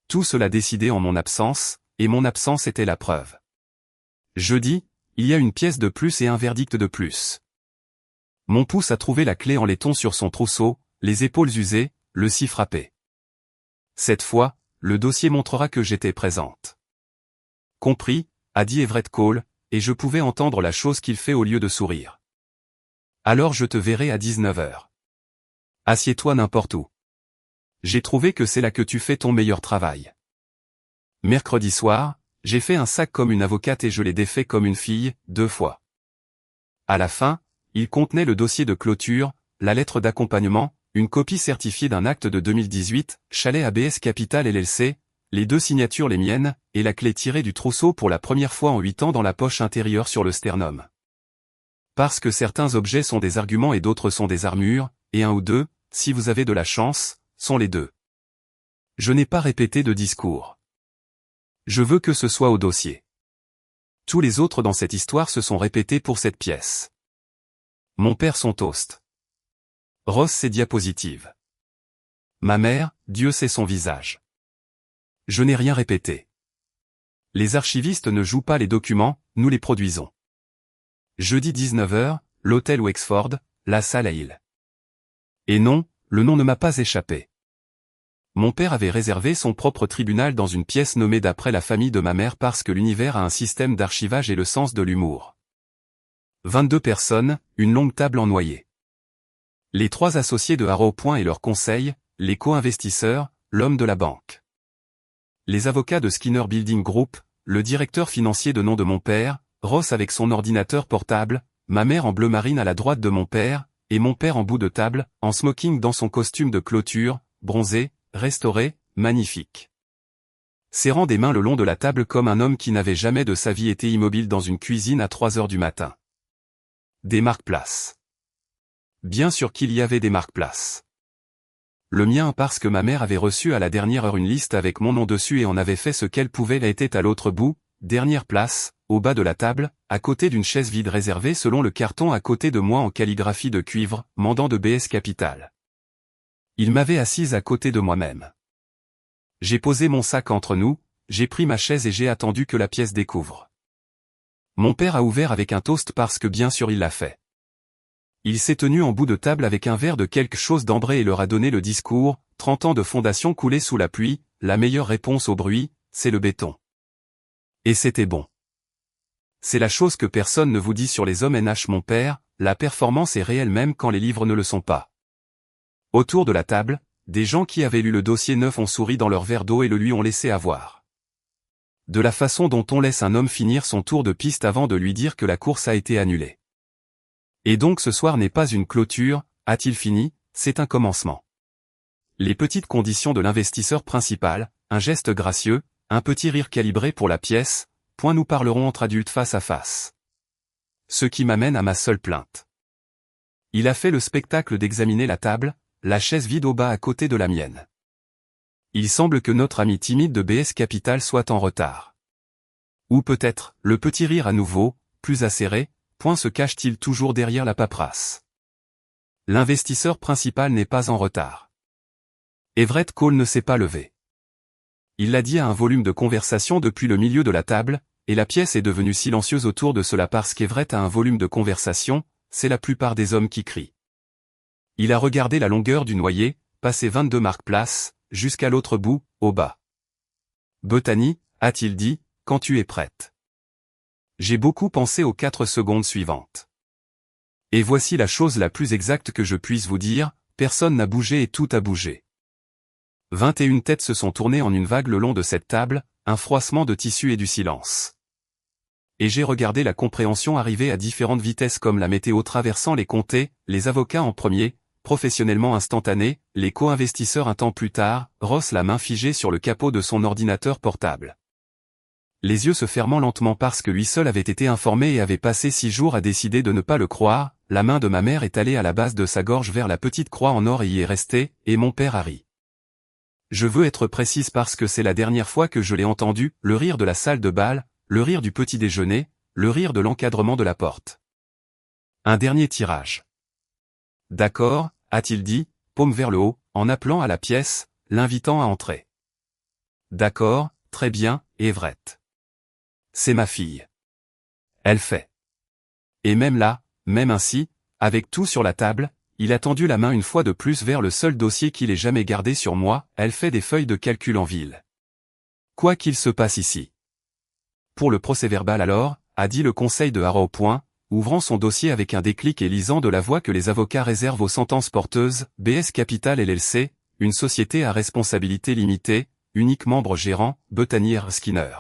Tout cela décidé en mon absence, et mon absence était la preuve. Jeudi, il y a une pièce de plus et un verdict de plus. Mon pouce a trouvé la clé en laiton sur son trousseau, les épaules usées, le scie frappé. Cette fois, le dossier montrera que j'étais présente. Compris, a dit Everett Cole, et je pouvais entendre la chose qu'il fait au lieu de sourire. Alors je te verrai à 19h. Assieds-toi n'importe où. J'ai trouvé que c'est là que tu fais ton meilleur travail. Mercredi soir, j'ai fait un sac comme une avocate et je l'ai défait comme une fille, 2 fois. À la fin, il contenait le dossier de clôture, la lettre d'accompagnement, une copie certifiée d'un acte de 2018, chalet ABS Capital LLC, les 2 signatures les miennes, et la clé tirée du trousseau pour la première fois en 8 ans dans la poche intérieure sur le sternum. Parce que certains objets sont des arguments et d'autres sont des armures, et un ou deux, si vous avez de la chance, sont les 2. Je n'ai pas répété de discours. Je veux que ce soit au dossier. Tous les autres dans cette histoire se sont répétés pour cette pièce. Mon père son toast. Ross ses diapositives. Ma mère, Dieu sait son visage. Je n'ai rien répété. Les archivistes ne jouent pas les documents, nous les produisons. Jeudi 19h, l'hôtel Wexford, la salle à Hill. Et non, le nom ne m'a pas échappé. Mon père avait réservé son propre tribunal dans une pièce nommée d'après la famille de ma mère parce que l'univers a un système d'archivage et le sens de l'humour. 22 personnes, une longue table en noyer. Les 3 associés de Arrow Point et leurs conseils, les co-investisseurs, l'homme de la banque. Les avocats de Skinner Building Group, le directeur financier de nom de mon père, Ross avec son ordinateur portable, ma mère en bleu marine à la droite de mon père, et mon père en bout de table, en smoking dans son costume de clôture, bronzé, restauré, magnifique. Serrant des mains le long de la table comme un homme qui n'avait jamais de sa vie été immobile dans une cuisine à 3 heures du matin. Des marque-places. Bien sûr qu'il y avait des marque-places. Le mien parce que ma mère avait reçu à la dernière heure une liste avec mon nom dessus et en avait fait ce qu'elle pouvait. Elle était à l'autre bout, dernière place, au bas de la table, à côté d'une chaise vide réservée selon le carton à côté de moi en calligraphie de cuivre, mandant de BS Capital. Il m'avait assise à côté de moi-même. J'ai posé mon sac entre nous, j'ai pris ma chaise et j'ai attendu que la pièce découvre. Mon père a ouvert avec un toast parce que bien sûr il l'a fait. Il s'est tenu en bout de table avec un verre de quelque chose d'ambré et leur a donné le discours, 30 ans de fondation coulés sous la pluie, la meilleure réponse au bruit, c'est le béton. Et c'était bon. C'est la chose que personne ne vous dit sur les hommes NH mon père, la performance est réelle même quand les livres ne le sont pas. Autour de la table, des gens qui avaient lu le dossier neuf ont souri dans leur verre d'eau et le lui ont laissé avoir. De la façon dont on laisse un homme finir son tour de piste avant de lui dire que la course a été annulée. Et donc ce soir n'est pas une clôture, a-t-il fini, c'est un commencement. Les petites conditions de l'investisseur principal, un geste gracieux, un petit rire calibré pour la pièce, point nous parlerons entre adultes face à face. Ce qui m'amène à ma seule plainte. Il a fait le spectacle d'examiner la table, la chaise vide au bas à côté de la mienne. Il semble que notre ami timide de BS Capital soit en retard. Ou peut-être, le petit rire à nouveau, plus acéré, point se cache-t-il toujours derrière la paperasse. L'investisseur principal n'est pas en retard. Everett Cole ne s'est pas levé. Il l'a dit à un volume de conversation depuis le milieu de la table, et la pièce est devenue silencieuse autour de cela parce qu'Everett a un volume de conversation, c'est la plupart des hommes qui crient. Il a regardé la longueur du noyer, passé 22 marque-places, jusqu'à l'autre bout, au bas. Bethany, a-t-il dit, quand tu es prête. J'ai beaucoup pensé aux 4 secondes suivantes. Et voici la chose la plus exacte que je puisse vous dire, personne n'a bougé et tout a bougé. 21 têtes se sont tournées en une vague le long de cette table, un froissement de tissu et du silence. Et j'ai regardé la compréhension arriver à différentes vitesses comme la météo traversant les comtés, les avocats en premier, professionnellement instantanés, les co-investisseurs un temps plus tard, Ross la main figée sur le capot de son ordinateur portable. Les yeux se fermant lentement parce que lui seul avait été informé et avait passé 6 jours à décider de ne pas le croire, la main de ma mère est allée à la base de sa gorge vers la petite croix en or et y est restée, et mon père a ri. Je veux être précise parce que c'est la dernière fois que je l'ai entendu, le rire de la salle de bal, le rire du petit déjeuner, le rire de l'encadrement de la porte. Un dernier tirage. D'accord, a-t-il dit, paume vers le haut, en appelant à la pièce, l'invitant à entrer. D'accord, très bien, Everett. C'est ma fille. Elle fait. Et même là, même ainsi, avec tout sur la table, il a tendu la main une fois de plus vers le seul dossier qu'il ait jamais gardé sur moi, elle fait des feuilles de calcul en ville. Quoi qu'il se passe ici. Pour le procès-verbal alors, a dit le conseil de Arrow Point, ouvrant son dossier avec un déclic et lisant de la voix que les avocats réservent aux sentences porteuses, BS Capital LLC, une société à responsabilité limitée, unique membre gérant, Bethany R. Skinner.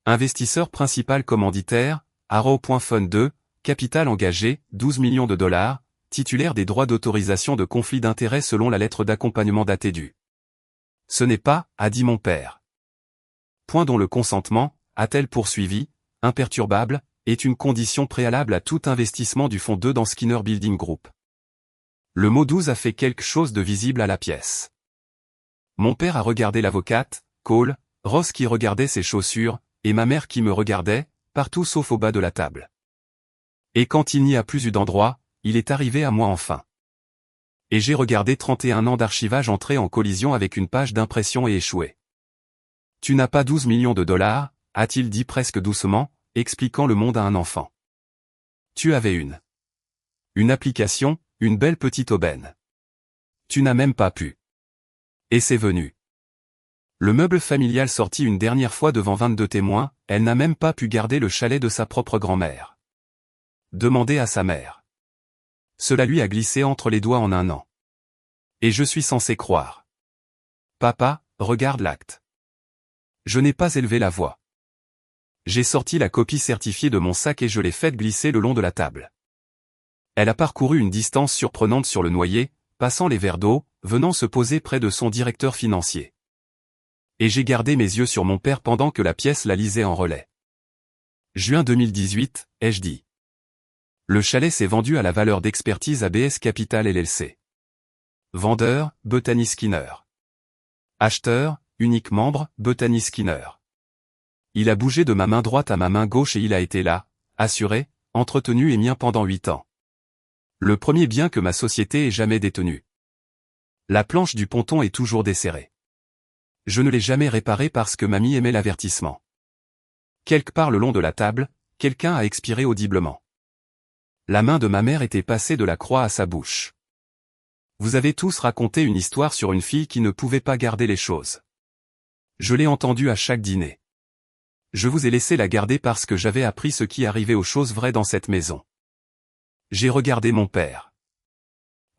Investisseur principal commanditaire, Arrow Point Fund 2, capital engagé, 12 millions de dollars, titulaire des droits d'autorisation de conflit d'intérêts selon la lettre d'accompagnement datée du. Ce n'est pas, a dit mon père. Point dont le consentement, a-t-elle poursuivi, imperturbable, est une condition préalable à tout investissement du fonds 2 dans Skinner Building Group. Le mot 12 a fait quelque chose de visible à la pièce. Mon père a regardé l'avocate, Cole, Ross qui regardait ses chaussures, et ma mère qui me regardait, partout sauf au bas de la table. Et quand il n'y a plus eu d'endroit, il est arrivé à moi enfin. Et j'ai regardé 31 ans d'archivage entrer en collision avec une page d'impression et échouer. Tu n'as pas 12 millions de dollars, a-t-il dit presque doucement, expliquant le monde à un enfant. Tu avais une application, une belle petite aubaine. Tu n'as même pas pu. Et c'est venu. Le meuble familial sorti une dernière fois devant 22 témoins, elle n'a même pas pu garder le chalet de sa propre grand-mère. demandé à sa mère. Cela lui a glissé entre les doigts en un an. Et je suis censé croire. Papa, regarde l'acte. Je n'ai pas élevé la voix. J'ai sorti la copie certifiée de mon sac et je l'ai faite glisser le long de la table. Elle a parcouru une distance surprenante sur le noyer, passant les verres d'eau, venant se poser près de son directeur financier. Et j'ai gardé mes yeux sur mon père pendant que la pièce la lisait en relais. Juin 2018, ai-je dit. Le chalet s'est vendu à la valeur d'expertise ABS Capital LLC. Vendeur, Bethany Skinner. Acheteur, unique membre, Bethany Skinner. Il a bougé de ma main droite à ma main gauche et il a été là, assuré, entretenu et mien pendant 8 ans. Le premier bien que ma société ait jamais détenu. La planche du ponton est toujours desserrée. Je ne l'ai jamais réparée parce que mamie aimait l'avertissement. Quelque part le long de la table, quelqu'un a expiré audiblement. La main de ma mère était passée de la croix à sa bouche. Vous avez tous raconté une histoire sur une fille qui ne pouvait pas garder les choses. Je l'ai entendue à chaque dîner. Je vous ai laissé la garder parce que j'avais appris ce qui arrivait aux choses vraies dans cette maison. J'ai regardé mon père.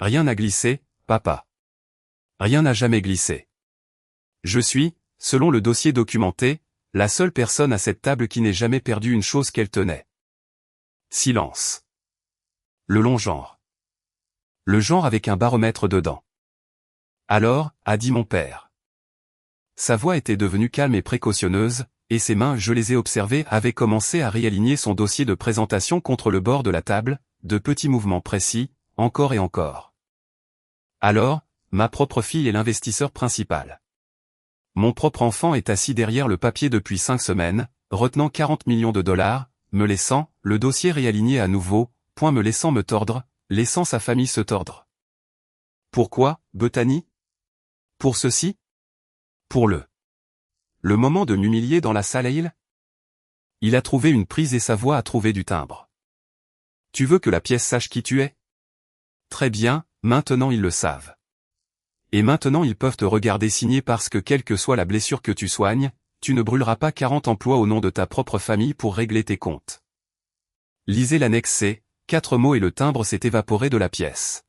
Rien n'a glissé, papa. Rien n'a jamais glissé. Je suis, selon le dossier documenté, la seule personne à cette table qui n'ait jamais perdu une chose qu'elle tenait. Silence. Le long genre. Le genre avec un baromètre dedans. Alors, a dit mon père. Sa voix était devenue calme et précautionneuse, et ses mains, je les ai observées, avaient commencé à réaligner son dossier de présentation contre le bord de la table, de petits mouvements précis, encore et encore. Alors, ma propre fille est l'investisseur principal. Mon propre enfant est assis derrière le papier depuis 5 semaines, retenant 40 millions de dollars, me laissant, le dossier réaligné à nouveau, point me laissant me tordre, laissant sa famille se tordre. Pourquoi, Bethany? Pour ceci? Pour le moment de m'humilier dans la salle. Il a trouvé une prise et sa voix a trouvé du timbre. Tu veux que la pièce sache qui tu es? Très bien, maintenant ils le savent. Et maintenant ils peuvent te regarder signer parce que quelle que soit la blessure que tu soignes, tu ne brûleras pas 40 emplois au nom de ta propre famille pour régler tes comptes. Lisez l'annexe C, 4 mots et le timbre s'est évaporé de la pièce.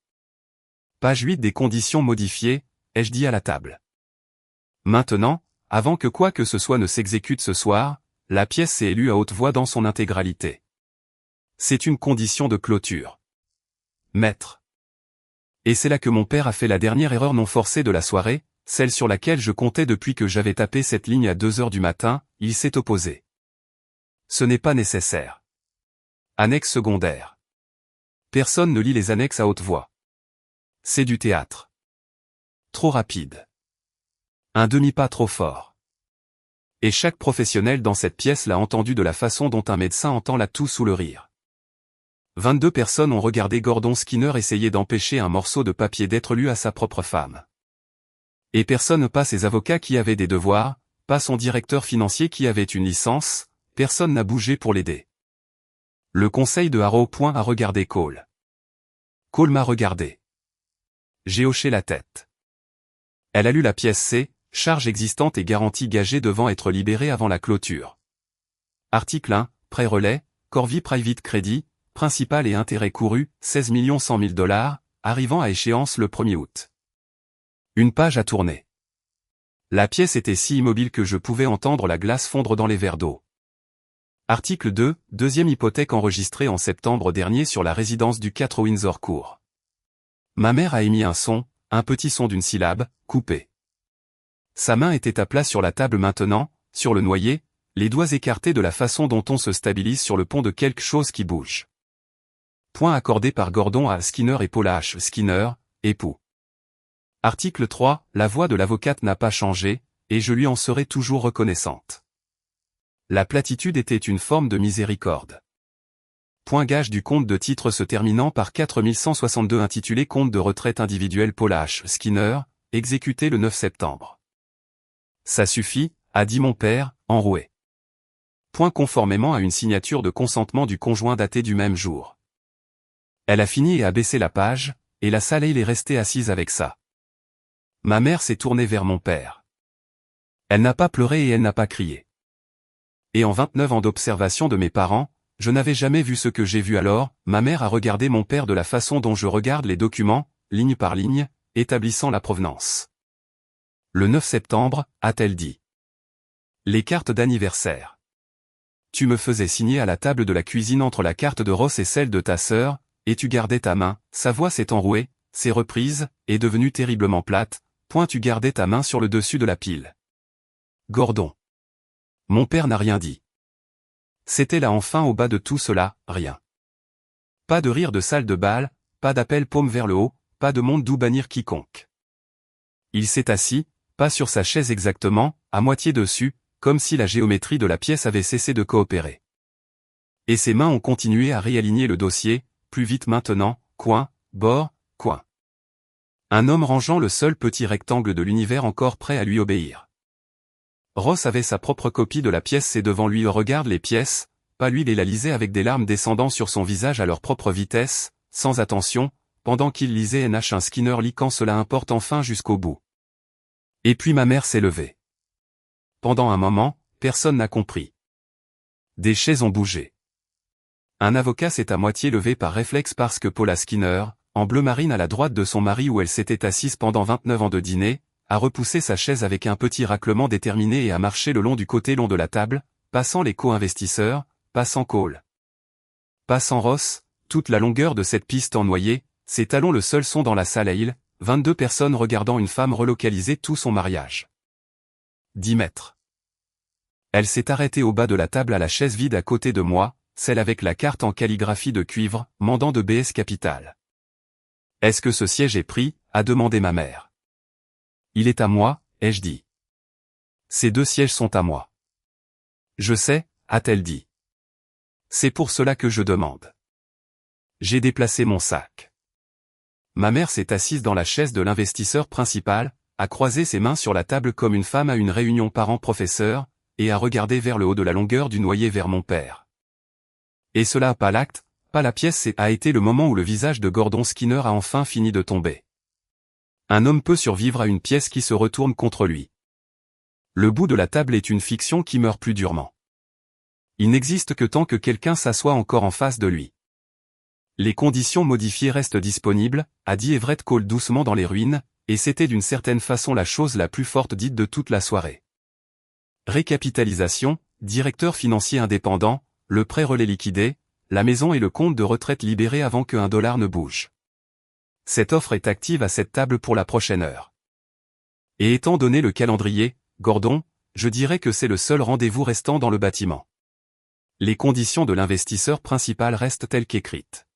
Page 8 des conditions modifiées, ai-je dit à la table. Maintenant, avant que quoi que ce soit ne s'exécute ce soir, la pièce s'est élue à haute voix dans son intégralité. C'est une condition de clôture. Maître. Et c'est là que mon père a fait la dernière erreur non forcée de la soirée, celle sur laquelle je comptais depuis que j'avais tapé cette ligne à 2 heures du matin, il s'est opposé. Ce n'est pas nécessaire. Annexe secondaire. Personne ne lit les annexes à haute voix. C'est du théâtre. Trop rapide. Un demi-pas trop fort. Et chaque professionnel dans cette pièce l'a entendu de la façon dont un médecin entend la toux sous le rire. 22 personnes ont regardé Gordon Skinner essayer d'empêcher un morceau de papier d'être lu à sa propre femme. Et personne, pas ses avocats qui avaient des devoirs, pas son directeur financier qui avait une licence, personne n'a bougé pour l'aider. Le conseil de Harrow a regardé Cole. Cole m'a regardé. J'ai hoché la tête. Elle a lu la pièce C, charge existante et garantie gagée devant être libérée avant la clôture. Article 1, prêt relais, Corvi Private Credit, principal et intérêt couru, 16 100 000 $, arrivant à échéance le 1er août. Une page a tourné. La pièce était si immobile que je pouvais entendre la glace fondre dans les verres d'eau. Article 2, deuxième hypothèque enregistrée en septembre dernier sur la résidence du 4 Windsor Court. Ma mère a émis un petit son d'une syllabe, coupé. Sa main était à plat sur la table maintenant, sur le noyer, les doigts écartés de la façon dont on se stabilise sur le pont de quelque chose qui bouge. Point accordé par Gordon à Skinner et Paula H. Skinner, époux. Article 3, la voix de l'avocate n'a pas changé, et je lui en serai toujours reconnaissante. La platitude était une forme de miséricorde. Point gage du compte de titre se terminant par 4162 intitulé Compte de retraite individuelle Paula H. Skinner, exécuté le 9 septembre. Ça suffit, a dit mon père, enroué. Point conformément à une signature de consentement du conjoint datée du même jour. Elle a fini et a baissé la page, et la salle est restée assise avec ça. Ma mère s'est tournée vers mon père. Elle n'a pas pleuré et elle n'a pas crié. Et en 29 ans d'observation de mes parents, je n'avais jamais vu ce que j'ai vu alors, ma mère a regardé mon père de la façon dont je regarde les documents, ligne par ligne, établissant la provenance. Le 9 septembre, a-t-elle dit. Les cartes d'anniversaire. Tu me faisais signer à la table de la cuisine entre la carte de Ross et celle de ta sœur, et tu gardais ta main, sa voix s'est enrouée, s'est reprise, est devenue terriblement plate, point tu gardais ta main sur le dessus de la pile. Gordon. Mon père n'a rien dit. C'était là enfin au bas de tout cela, rien. Pas de rire de salle de bal, pas d'appel paume vers le haut, pas de monde d'où bannir quiconque. Il s'est assis, pas sur sa chaise exactement, à moitié dessus, comme si la géométrie de la pièce avait cessé de coopérer. Et ses mains ont continué à réaligner le dossier, plus vite maintenant, coin, bord, coin. Un homme rangeant le seul petit rectangle de l'univers encore prêt à lui obéir. Ross avait sa propre copie de la pièce, c'est devant lui regarde les pièces, pas lui les la lisait avec des larmes descendant sur son visage à leur propre vitesse, sans attention, pendant qu'il lisait N.H. un Skinner lit quand cela importe enfin jusqu'au bout. Et puis ma mère s'est levée. Pendant un moment, personne n'a compris. Des chaises ont bougé. Un avocat s'est à moitié levé par réflexe parce que Paula Skinner, en bleu marine à la droite de son mari où elle s'était assise pendant 29 ans de dîner, a repoussé sa chaise avec un petit raclement déterminé et a marché le long du côté long de la table, passant les co-investisseurs, passant Cole. Passant Ross, toute la longueur de cette piste ennoyée, ses talons le seul son dans la salle à île, 22 personnes regardant une femme relocaliser tout son mariage. 10 mètres. Elle s'est arrêtée au bas de la table à la chaise vide à côté de moi, celle avec la carte en calligraphie de cuivre, mandant de BS Capital. Est-ce que ce siège est pris, a demandé ma mère. Il est à moi, ai-je dit. Ces 2 sièges sont à moi. Je sais, a-t-elle dit. C'est pour cela que je demande. J'ai déplacé mon sac. Ma mère s'est assise dans la chaise de l'investisseur principal, a croisé ses mains sur la table comme une femme à une réunion parents-professeurs, et a regardé vers le haut de la longueur du noyer vers mon père. Et cela pas l'acte, pas la pièce, a été le moment où le visage de Gordon Skinner a enfin fini de tomber. Un homme peut survivre à une pièce qui se retourne contre lui. Le bout de la table est une fiction qui meurt plus durement. Il n'existe que tant que quelqu'un s'assoit encore en face de lui. Les conditions modifiées restent disponibles, a dit Everett Cole doucement dans les ruines, et c'était d'une certaine façon la chose la plus forte dite de toute la soirée. Récapitalisation, directeur financier indépendant, le prêt relais liquidé, la maison et le compte de retraite libéré avant que $1 ne bouge. Cette offre est active à cette table pour la prochaine heure. Et étant donné le calendrier, Gordon, je dirais que c'est le seul rendez-vous restant dans le bâtiment. Les conditions de l'investisseur principal restent telles qu'écrites.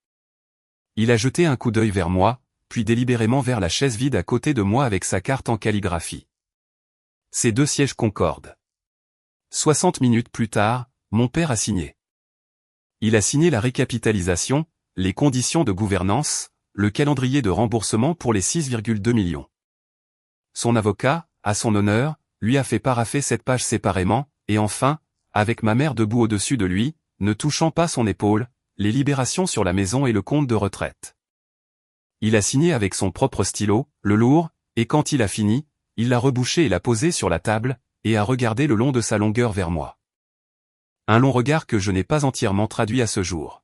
Il a jeté un coup d'œil vers moi, puis délibérément vers la chaise vide à côté de moi avec sa carte en calligraphie. Ces 2 sièges concordent. 60 minutes plus tard, mon père a signé. Il a signé la récapitalisation, les conditions de gouvernance, le calendrier de remboursement pour les 6,2 millions. Son avocat, à son honneur, lui a fait paraffer cette page séparément, et enfin, avec ma mère debout au-dessus de lui, ne touchant pas son épaule, les libérations sur la maison et le compte de retraite. Il a signé avec son propre stylo, le lourd, et quand il a fini, il l'a rebouché et l'a posé sur la table, et a regardé le long de sa longueur vers moi. Un long regard que je n'ai pas entièrement traduit à ce jour.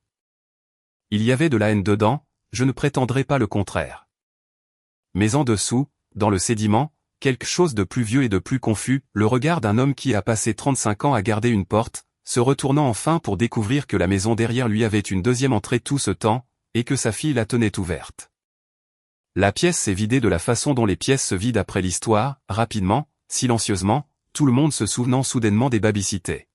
Il y avait de la haine dedans, je ne prétendrai pas le contraire. Mais en dessous, dans le sédiment, quelque chose de plus vieux et de plus confus, le regard d'un homme qui a passé 35 ans à garder une porte, se retournant enfin pour découvrir que la maison derrière lui avait une deuxième entrée tout ce temps, et que sa fille la tenait ouverte. La pièce s'est vidée de la façon dont les pièces se vident après l'histoire, rapidement, silencieusement, tout le monde se souvenant soudainement des babicités.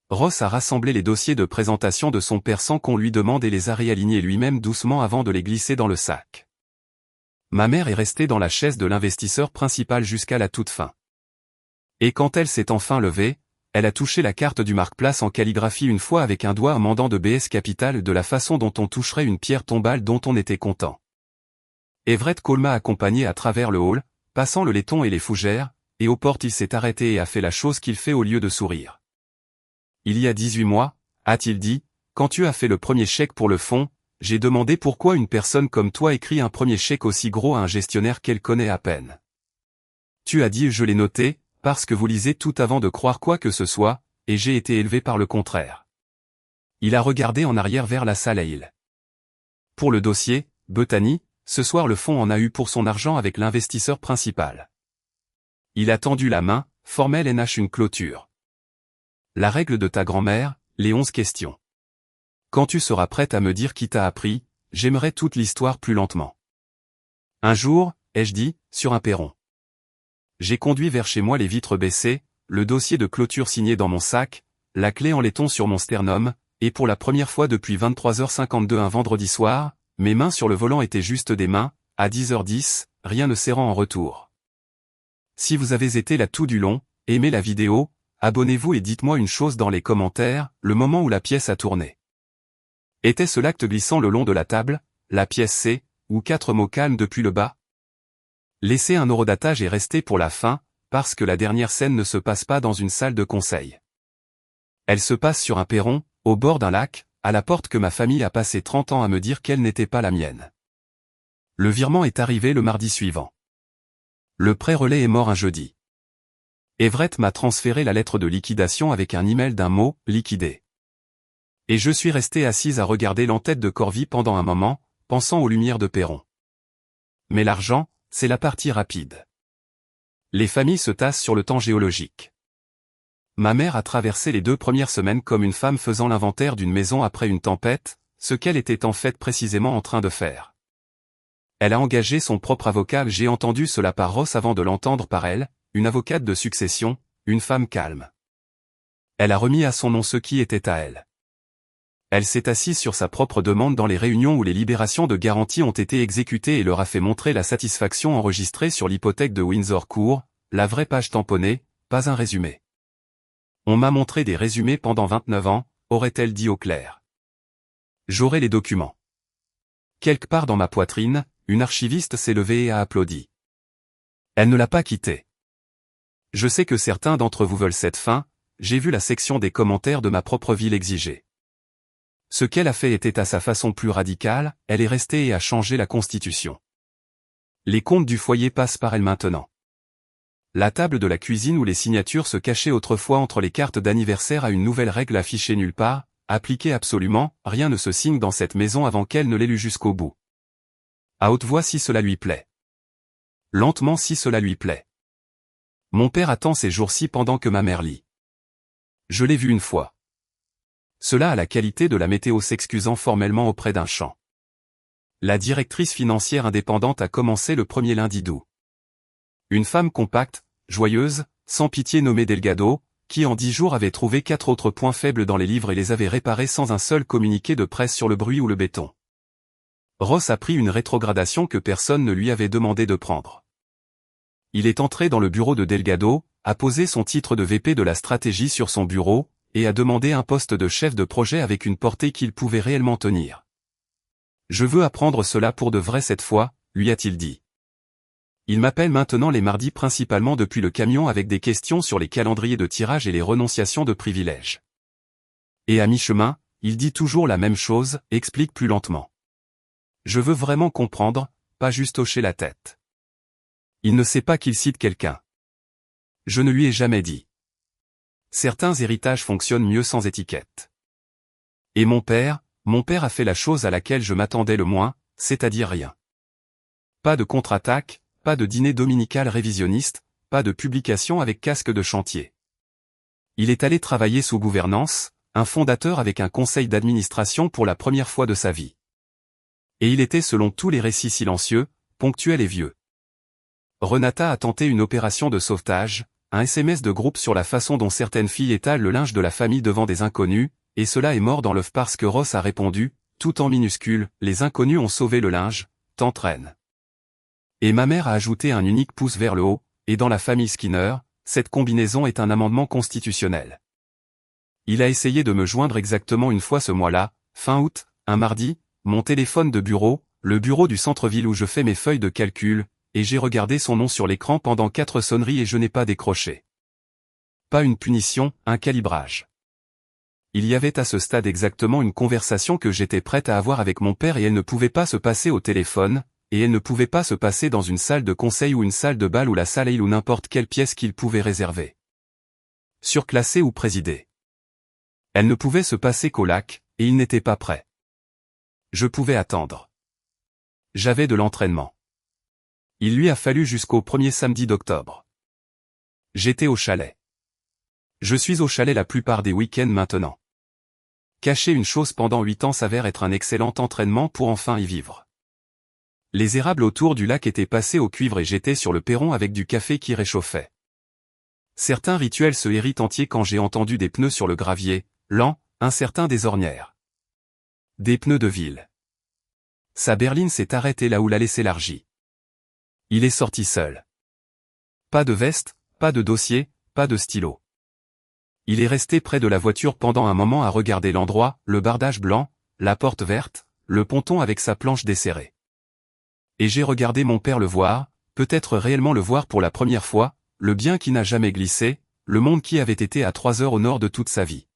Ross a rassemblé les dossiers de présentation de son père sans qu'on lui demande et les a réalignés lui-même doucement avant de les glisser dans le sac. Ma mère est restée dans la chaise de l'investisseur principal jusqu'à la toute fin. Et quand elle s'est enfin levée, elle a touché la carte du marque-place en calligraphie une fois avec un doigt mandant de BS Capital de la façon dont on toucherait une pierre tombale dont on était content. Everett Cole m'a accompagné à travers le hall, passant le laiton et les fougères, et aux portes il s'est arrêté et a fait la chose qu'il fait au lieu de sourire. Il y a 18 mois, a-t-il dit, quand tu as fait le premier chèque pour le fonds, j'ai demandé pourquoi une personne comme toi écrit un premier chèque aussi gros à un gestionnaire qu'elle connaît à peine. Tu as dit je l'ai noté, parce que vous lisez tout avant de croire quoi que ce soit, et j'ai été élevé par le contraire. Il a regardé en arrière vers la salle Hale. Pour le dossier, Bethany, ce soir le fonds en a eu pour son argent avec l'investisseur principal. Il a tendu la main, formel NH une clôture. La règle de ta grand-mère, les 11 questions. Quand tu seras prête à me dire qui t'a appris, j'aimerais toute l'histoire plus lentement. Un jour, ai-je dit, sur un perron. J'ai conduit vers chez moi les vitres baissées, le dossier de clôture signé dans mon sac, la clé en laiton sur mon sternum, et pour la première fois depuis 23h52 un vendredi soir, mes mains sur le volant étaient juste des mains, à 10h10, rien ne serrant en retour. Si vous avez été là tout du long, aimez la vidéo, abonnez-vous et dites-moi une chose dans les commentaires, le moment où la pièce a tourné. Était-ce l'acte glissant le long de la table, la pièce C, ou 4 mots calmes depuis le bas? Laissez un horodatage et restez pour la fin, parce que la dernière scène ne se passe pas dans une salle de conseil. Elle se passe sur un perron, au bord d'un lac, à la porte que ma famille a passé 30 ans à me dire qu'elle n'était pas la mienne. Le virement est arrivé le mardi suivant. Le pré-relais est mort un jeudi. Everett m'a transféré la lettre de liquidation avec un email d'un mot, liquidé. Et je suis resté assise à regarder l'entête de Corvie pendant un moment, pensant aux lumières de Perron. Mais l'argent, c'est la partie rapide. Les familles se tassent sur le temps géologique. Ma mère a traversé les 2 premières semaines comme une femme faisant l'inventaire d'une maison après une tempête, ce qu'elle était en fait précisément en train de faire. Elle a engagé son propre avocat, j'ai entendu cela par Ross avant de l'entendre par elle, une avocate de succession, une femme calme. Elle a remis à son nom ce qui était à elle. Elle s'est assise sur sa propre demande dans les réunions où les libérations de garantie ont été exécutées et leur a fait montrer la satisfaction enregistrée sur l'hypothèque de Windsor Court, la vraie page tamponnée, pas un résumé. On m'a montré des résumés pendant 29 ans, aurait-elle dit au clair. J'aurai les documents. Quelque part dans ma poitrine, une archiviste s'est levée et a applaudi. Elle ne l'a pas quitté. Je sais que certains d'entre vous veulent cette fin, j'ai vu la section des commentaires de ma propre vie l'exiger. Ce qu'elle a fait était à sa façon plus radicale, elle est restée et a changé la Constitution. Les comptes du foyer passent par elle maintenant. La table de la cuisine où les signatures se cachaient autrefois entre les cartes d'anniversaire a une nouvelle règle affichée nulle part, appliquée absolument, rien ne se signe dans cette maison avant qu'elle ne l'ait lu jusqu'au bout. À haute voix si cela lui plaît. Lentement si cela lui plaît. Mon père attend ces jours-ci pendant que ma mère lit. Je l'ai vu une fois. Cela a la qualité de la météo s'excusant formellement auprès d'un champ. La directrice financière indépendante a commencé le premier lundi d'août. Une femme compacte, joyeuse, sans pitié nommée Delgado, qui en 10 jours avait trouvé 4 autres points faibles dans les livres et les avait réparés sans un seul communiqué de presse sur le bruit ou le béton. Ross a pris une rétrogradation que personne ne lui avait demandé de prendre. Il est entré dans le bureau de Delgado, a posé son titre de VP de la stratégie sur son bureau, et a demandé un poste de chef de projet avec une portée qu'il pouvait réellement tenir. Je veux apprendre cela pour de vrai cette fois, lui a-t-il dit. Il m'appelle maintenant les mardis principalement depuis le camion avec des questions sur les calendriers de tirage et les renonciations de privilèges. Et à mi-chemin, il dit toujours la même chose, explique plus lentement. Je veux vraiment comprendre, pas juste hocher la tête. Il ne sait pas qu'il cite quelqu'un. Je ne lui ai jamais dit. Certains héritages fonctionnent mieux sans étiquette. Et mon père a fait la chose à laquelle je m'attendais le moins, c'est-à-dire rien. Pas de contre-attaque, pas de dîner dominical révisionniste, pas de publication avec casque de chantier. Il est allé travailler sous gouvernance, un fondateur avec un conseil d'administration pour la première fois de sa vie. Et il était selon tous les récits silencieux, ponctuel et vieux. Renata a tenté une opération de sauvetage, un SMS de groupe sur la façon dont certaines filles étalent le linge de la famille devant des inconnus, et cela est mort dans l'œuf parce que Ross a répondu, tout en minuscule, les inconnus ont sauvé le linge, t'entraîne. Et ma mère a ajouté un unique pouce vers le haut, et dans la famille Skinner, cette combinaison est un amendement constitutionnel. Il a essayé de me joindre exactement une fois ce mois-là, fin août, un mardi, mon téléphone de bureau, le bureau du centre-ville où je fais mes feuilles de calcul, et j'ai regardé son nom sur l'écran pendant 4 sonneries et je n'ai pas décroché. Pas une punition, un calibrage. Il y avait à ce stade exactement une conversation que j'étais prête à avoir avec mon père et elle ne pouvait pas se passer au téléphone, et elle ne pouvait pas se passer dans une salle de conseil ou une salle de bal ou la salle Hale ou n'importe quelle pièce qu'il pouvait réserver. Surclassée ou présidée. Elle ne pouvait se passer qu'au lac, et il n'était pas prêt. Je pouvais attendre. J'avais de l'entraînement. Il lui a fallu jusqu'au premier samedi d'octobre. J'étais au chalet. Je suis au chalet la plupart des week-ends maintenant. Cacher une chose pendant 8 ans s'avère être un excellent entraînement pour enfin y vivre. Les érables autour du lac étaient passés au cuivre et j'étais sur le perron avec du café qui réchauffait. Certains rituels se héritent entiers quand j'ai entendu des pneus sur le gravier, lents, incertains des ornières. Des pneus de ville. Sa berline s'est arrêtée là où l'allée s'élargit. Il est sorti seul. Pas de veste, pas de dossier, pas de stylo. Il est resté près de la voiture pendant un moment à regarder l'endroit, le bardage blanc, la porte verte, le ponton avec sa planche desserrée. Et j'ai regardé mon père le voir, peut-être réellement le voir pour la première fois, le bien qui n'a jamais glissé, le monde qui avait été à 3 heures au nord de toute sa vie.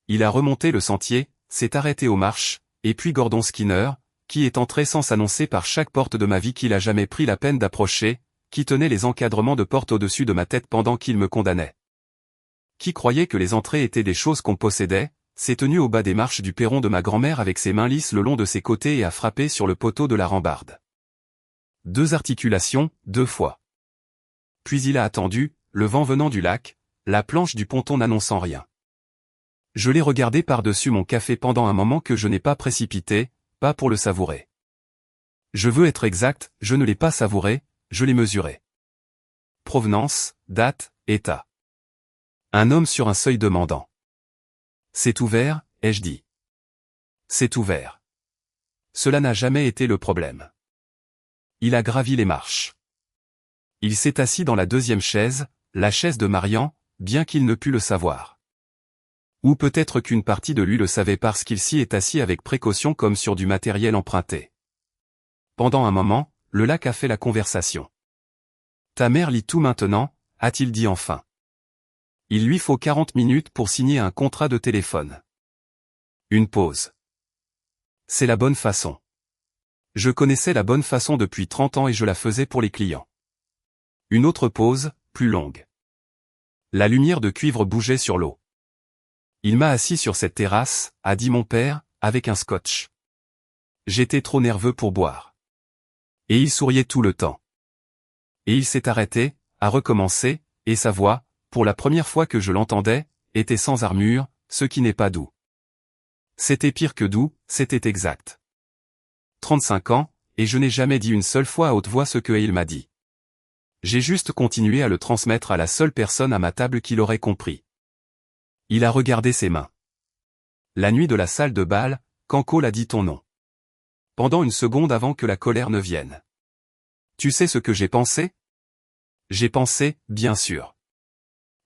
Il a remonté le sentier, s'est arrêté aux marches, et puis Gordon Skinner, qui est entré sans s'annoncer par chaque porte de ma vie qu'il a jamais pris la peine d'approcher, qui tenait les encadrements de porte au-dessus de ma tête pendant qu'il me condamnait. Qui croyait que les entrées étaient des choses qu'on possédait, s'est tenu au bas des marches du perron de ma grand-mère avec ses mains lisses le long de ses côtés et a frappé sur le poteau de la rambarde. 2 articulations, 2 fois. Puis il a attendu, le vent venant du lac, la planche du ponton n'annonçant rien. Je l'ai regardé par-dessus mon café pendant un moment que je n'ai pas précipité, pas pour le savourer. Je veux être exact, je ne l'ai pas savouré, je l'ai mesuré. Provenance, date, état. Un homme sur un seuil demandant. C'est ouvert, ai-je dit. C'est ouvert. Cela n'a jamais été le problème. Il a gravi les marches. Il s'est assis dans la 2e chaise, la chaise de Marian, bien qu'il ne pût le savoir. Ou peut-être qu'une partie de lui le savait parce qu'il s'y est assis avec précaution comme sur du matériel emprunté. Pendant un moment, le lac a fait la conversation. Ta mère lit tout maintenant, a-t-il dit enfin. Il lui faut 40 minutes pour signer un contrat de téléphone. Une pause. C'est la bonne façon. Je connaissais la bonne façon depuis 30 ans et je la faisais pour les clients. Une autre pause, plus longue. La lumière de cuivre bougeait sur l'eau. Il m'a assis sur cette terrasse, a dit mon père, avec un scotch. J'étais trop nerveux pour boire. Et il souriait tout le temps. Et il s'est arrêté, a recommencé, et sa voix, pour la première fois que je l'entendais, était sans armure, ce qui n'est pas doux. C'était pire que doux, c'était exact. 35 ans, et je n'ai jamais dit une seule fois à haute voix ce que il m'a dit. J'ai juste continué à le transmettre à la seule personne à ma table qui l'aurait compris. Il a regardé ses mains. La nuit de la salle de bal, quand Cole a dit ton nom. Pendant une seconde avant que la colère ne vienne. Tu sais ce que j'ai pensé? J'ai pensé, bien sûr.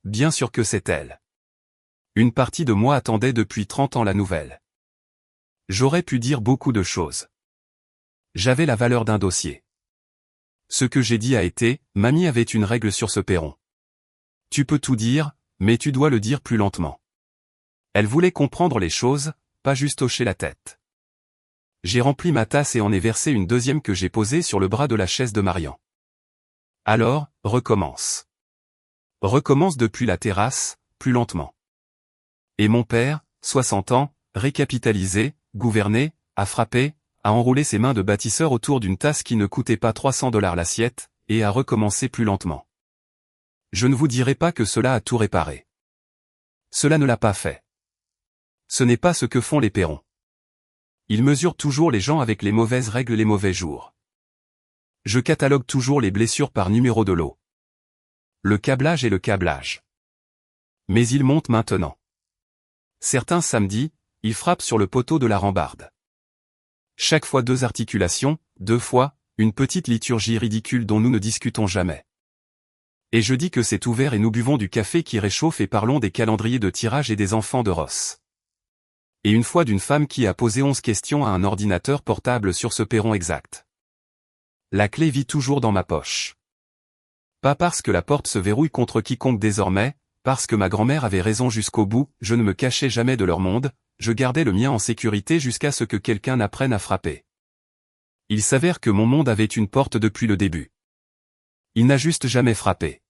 Bien sûr que c'est elle. Une partie de moi attendait depuis 30 ans la nouvelle. J'aurais pu dire beaucoup de choses. J'avais la valeur d'un dossier. Ce que j'ai dit a été, mamie avait une règle sur ce perron. Tu peux tout dire, mais tu dois le dire plus lentement. Elle voulait comprendre les choses, pas juste hocher la tête. J'ai rempli ma tasse et en ai versé une deuxième que j'ai posée sur le bras de la chaise de Marian. Alors, recommence. Recommence depuis la terrasse, plus lentement. Et mon père, 60 ans, récapitalisé, gouverné, a frappé, a enroulé ses mains de bâtisseur autour d'une tasse qui ne coûtait pas $300 l'assiette, et a recommencé plus lentement. Je ne vous dirai pas que cela a tout réparé. Cela ne l'a pas fait. Ce n'est pas ce que font les perrons. Ils mesurent toujours les gens avec les mauvaises règles les mauvais jours. Je catalogue toujours les blessures par numéro de lot. Le câblage est le câblage. Mais il monte maintenant. Certains samedis, il frappe sur le poteau de la rambarde. Chaque fois 2 articulations, 2 fois, une petite liturgie ridicule dont nous ne discutons jamais. Et je dis que c'est ouvert et nous buvons du café qui réchauffe et parlons des calendriers de tirage et des enfants de Ross. Et une fois d'une femme qui a posé 11 questions à un ordinateur portable sur ce perron exact. La clé vit toujours dans ma poche. Pas parce que la porte se verrouille contre quiconque désormais, parce que ma grand-mère avait raison jusqu'au bout, je ne me cachais jamais de leur monde, je gardais le mien en sécurité jusqu'à ce que quelqu'un n'apprenne à frapper. Il s'avère que mon monde avait une porte depuis le début. Il n'a juste jamais frappé.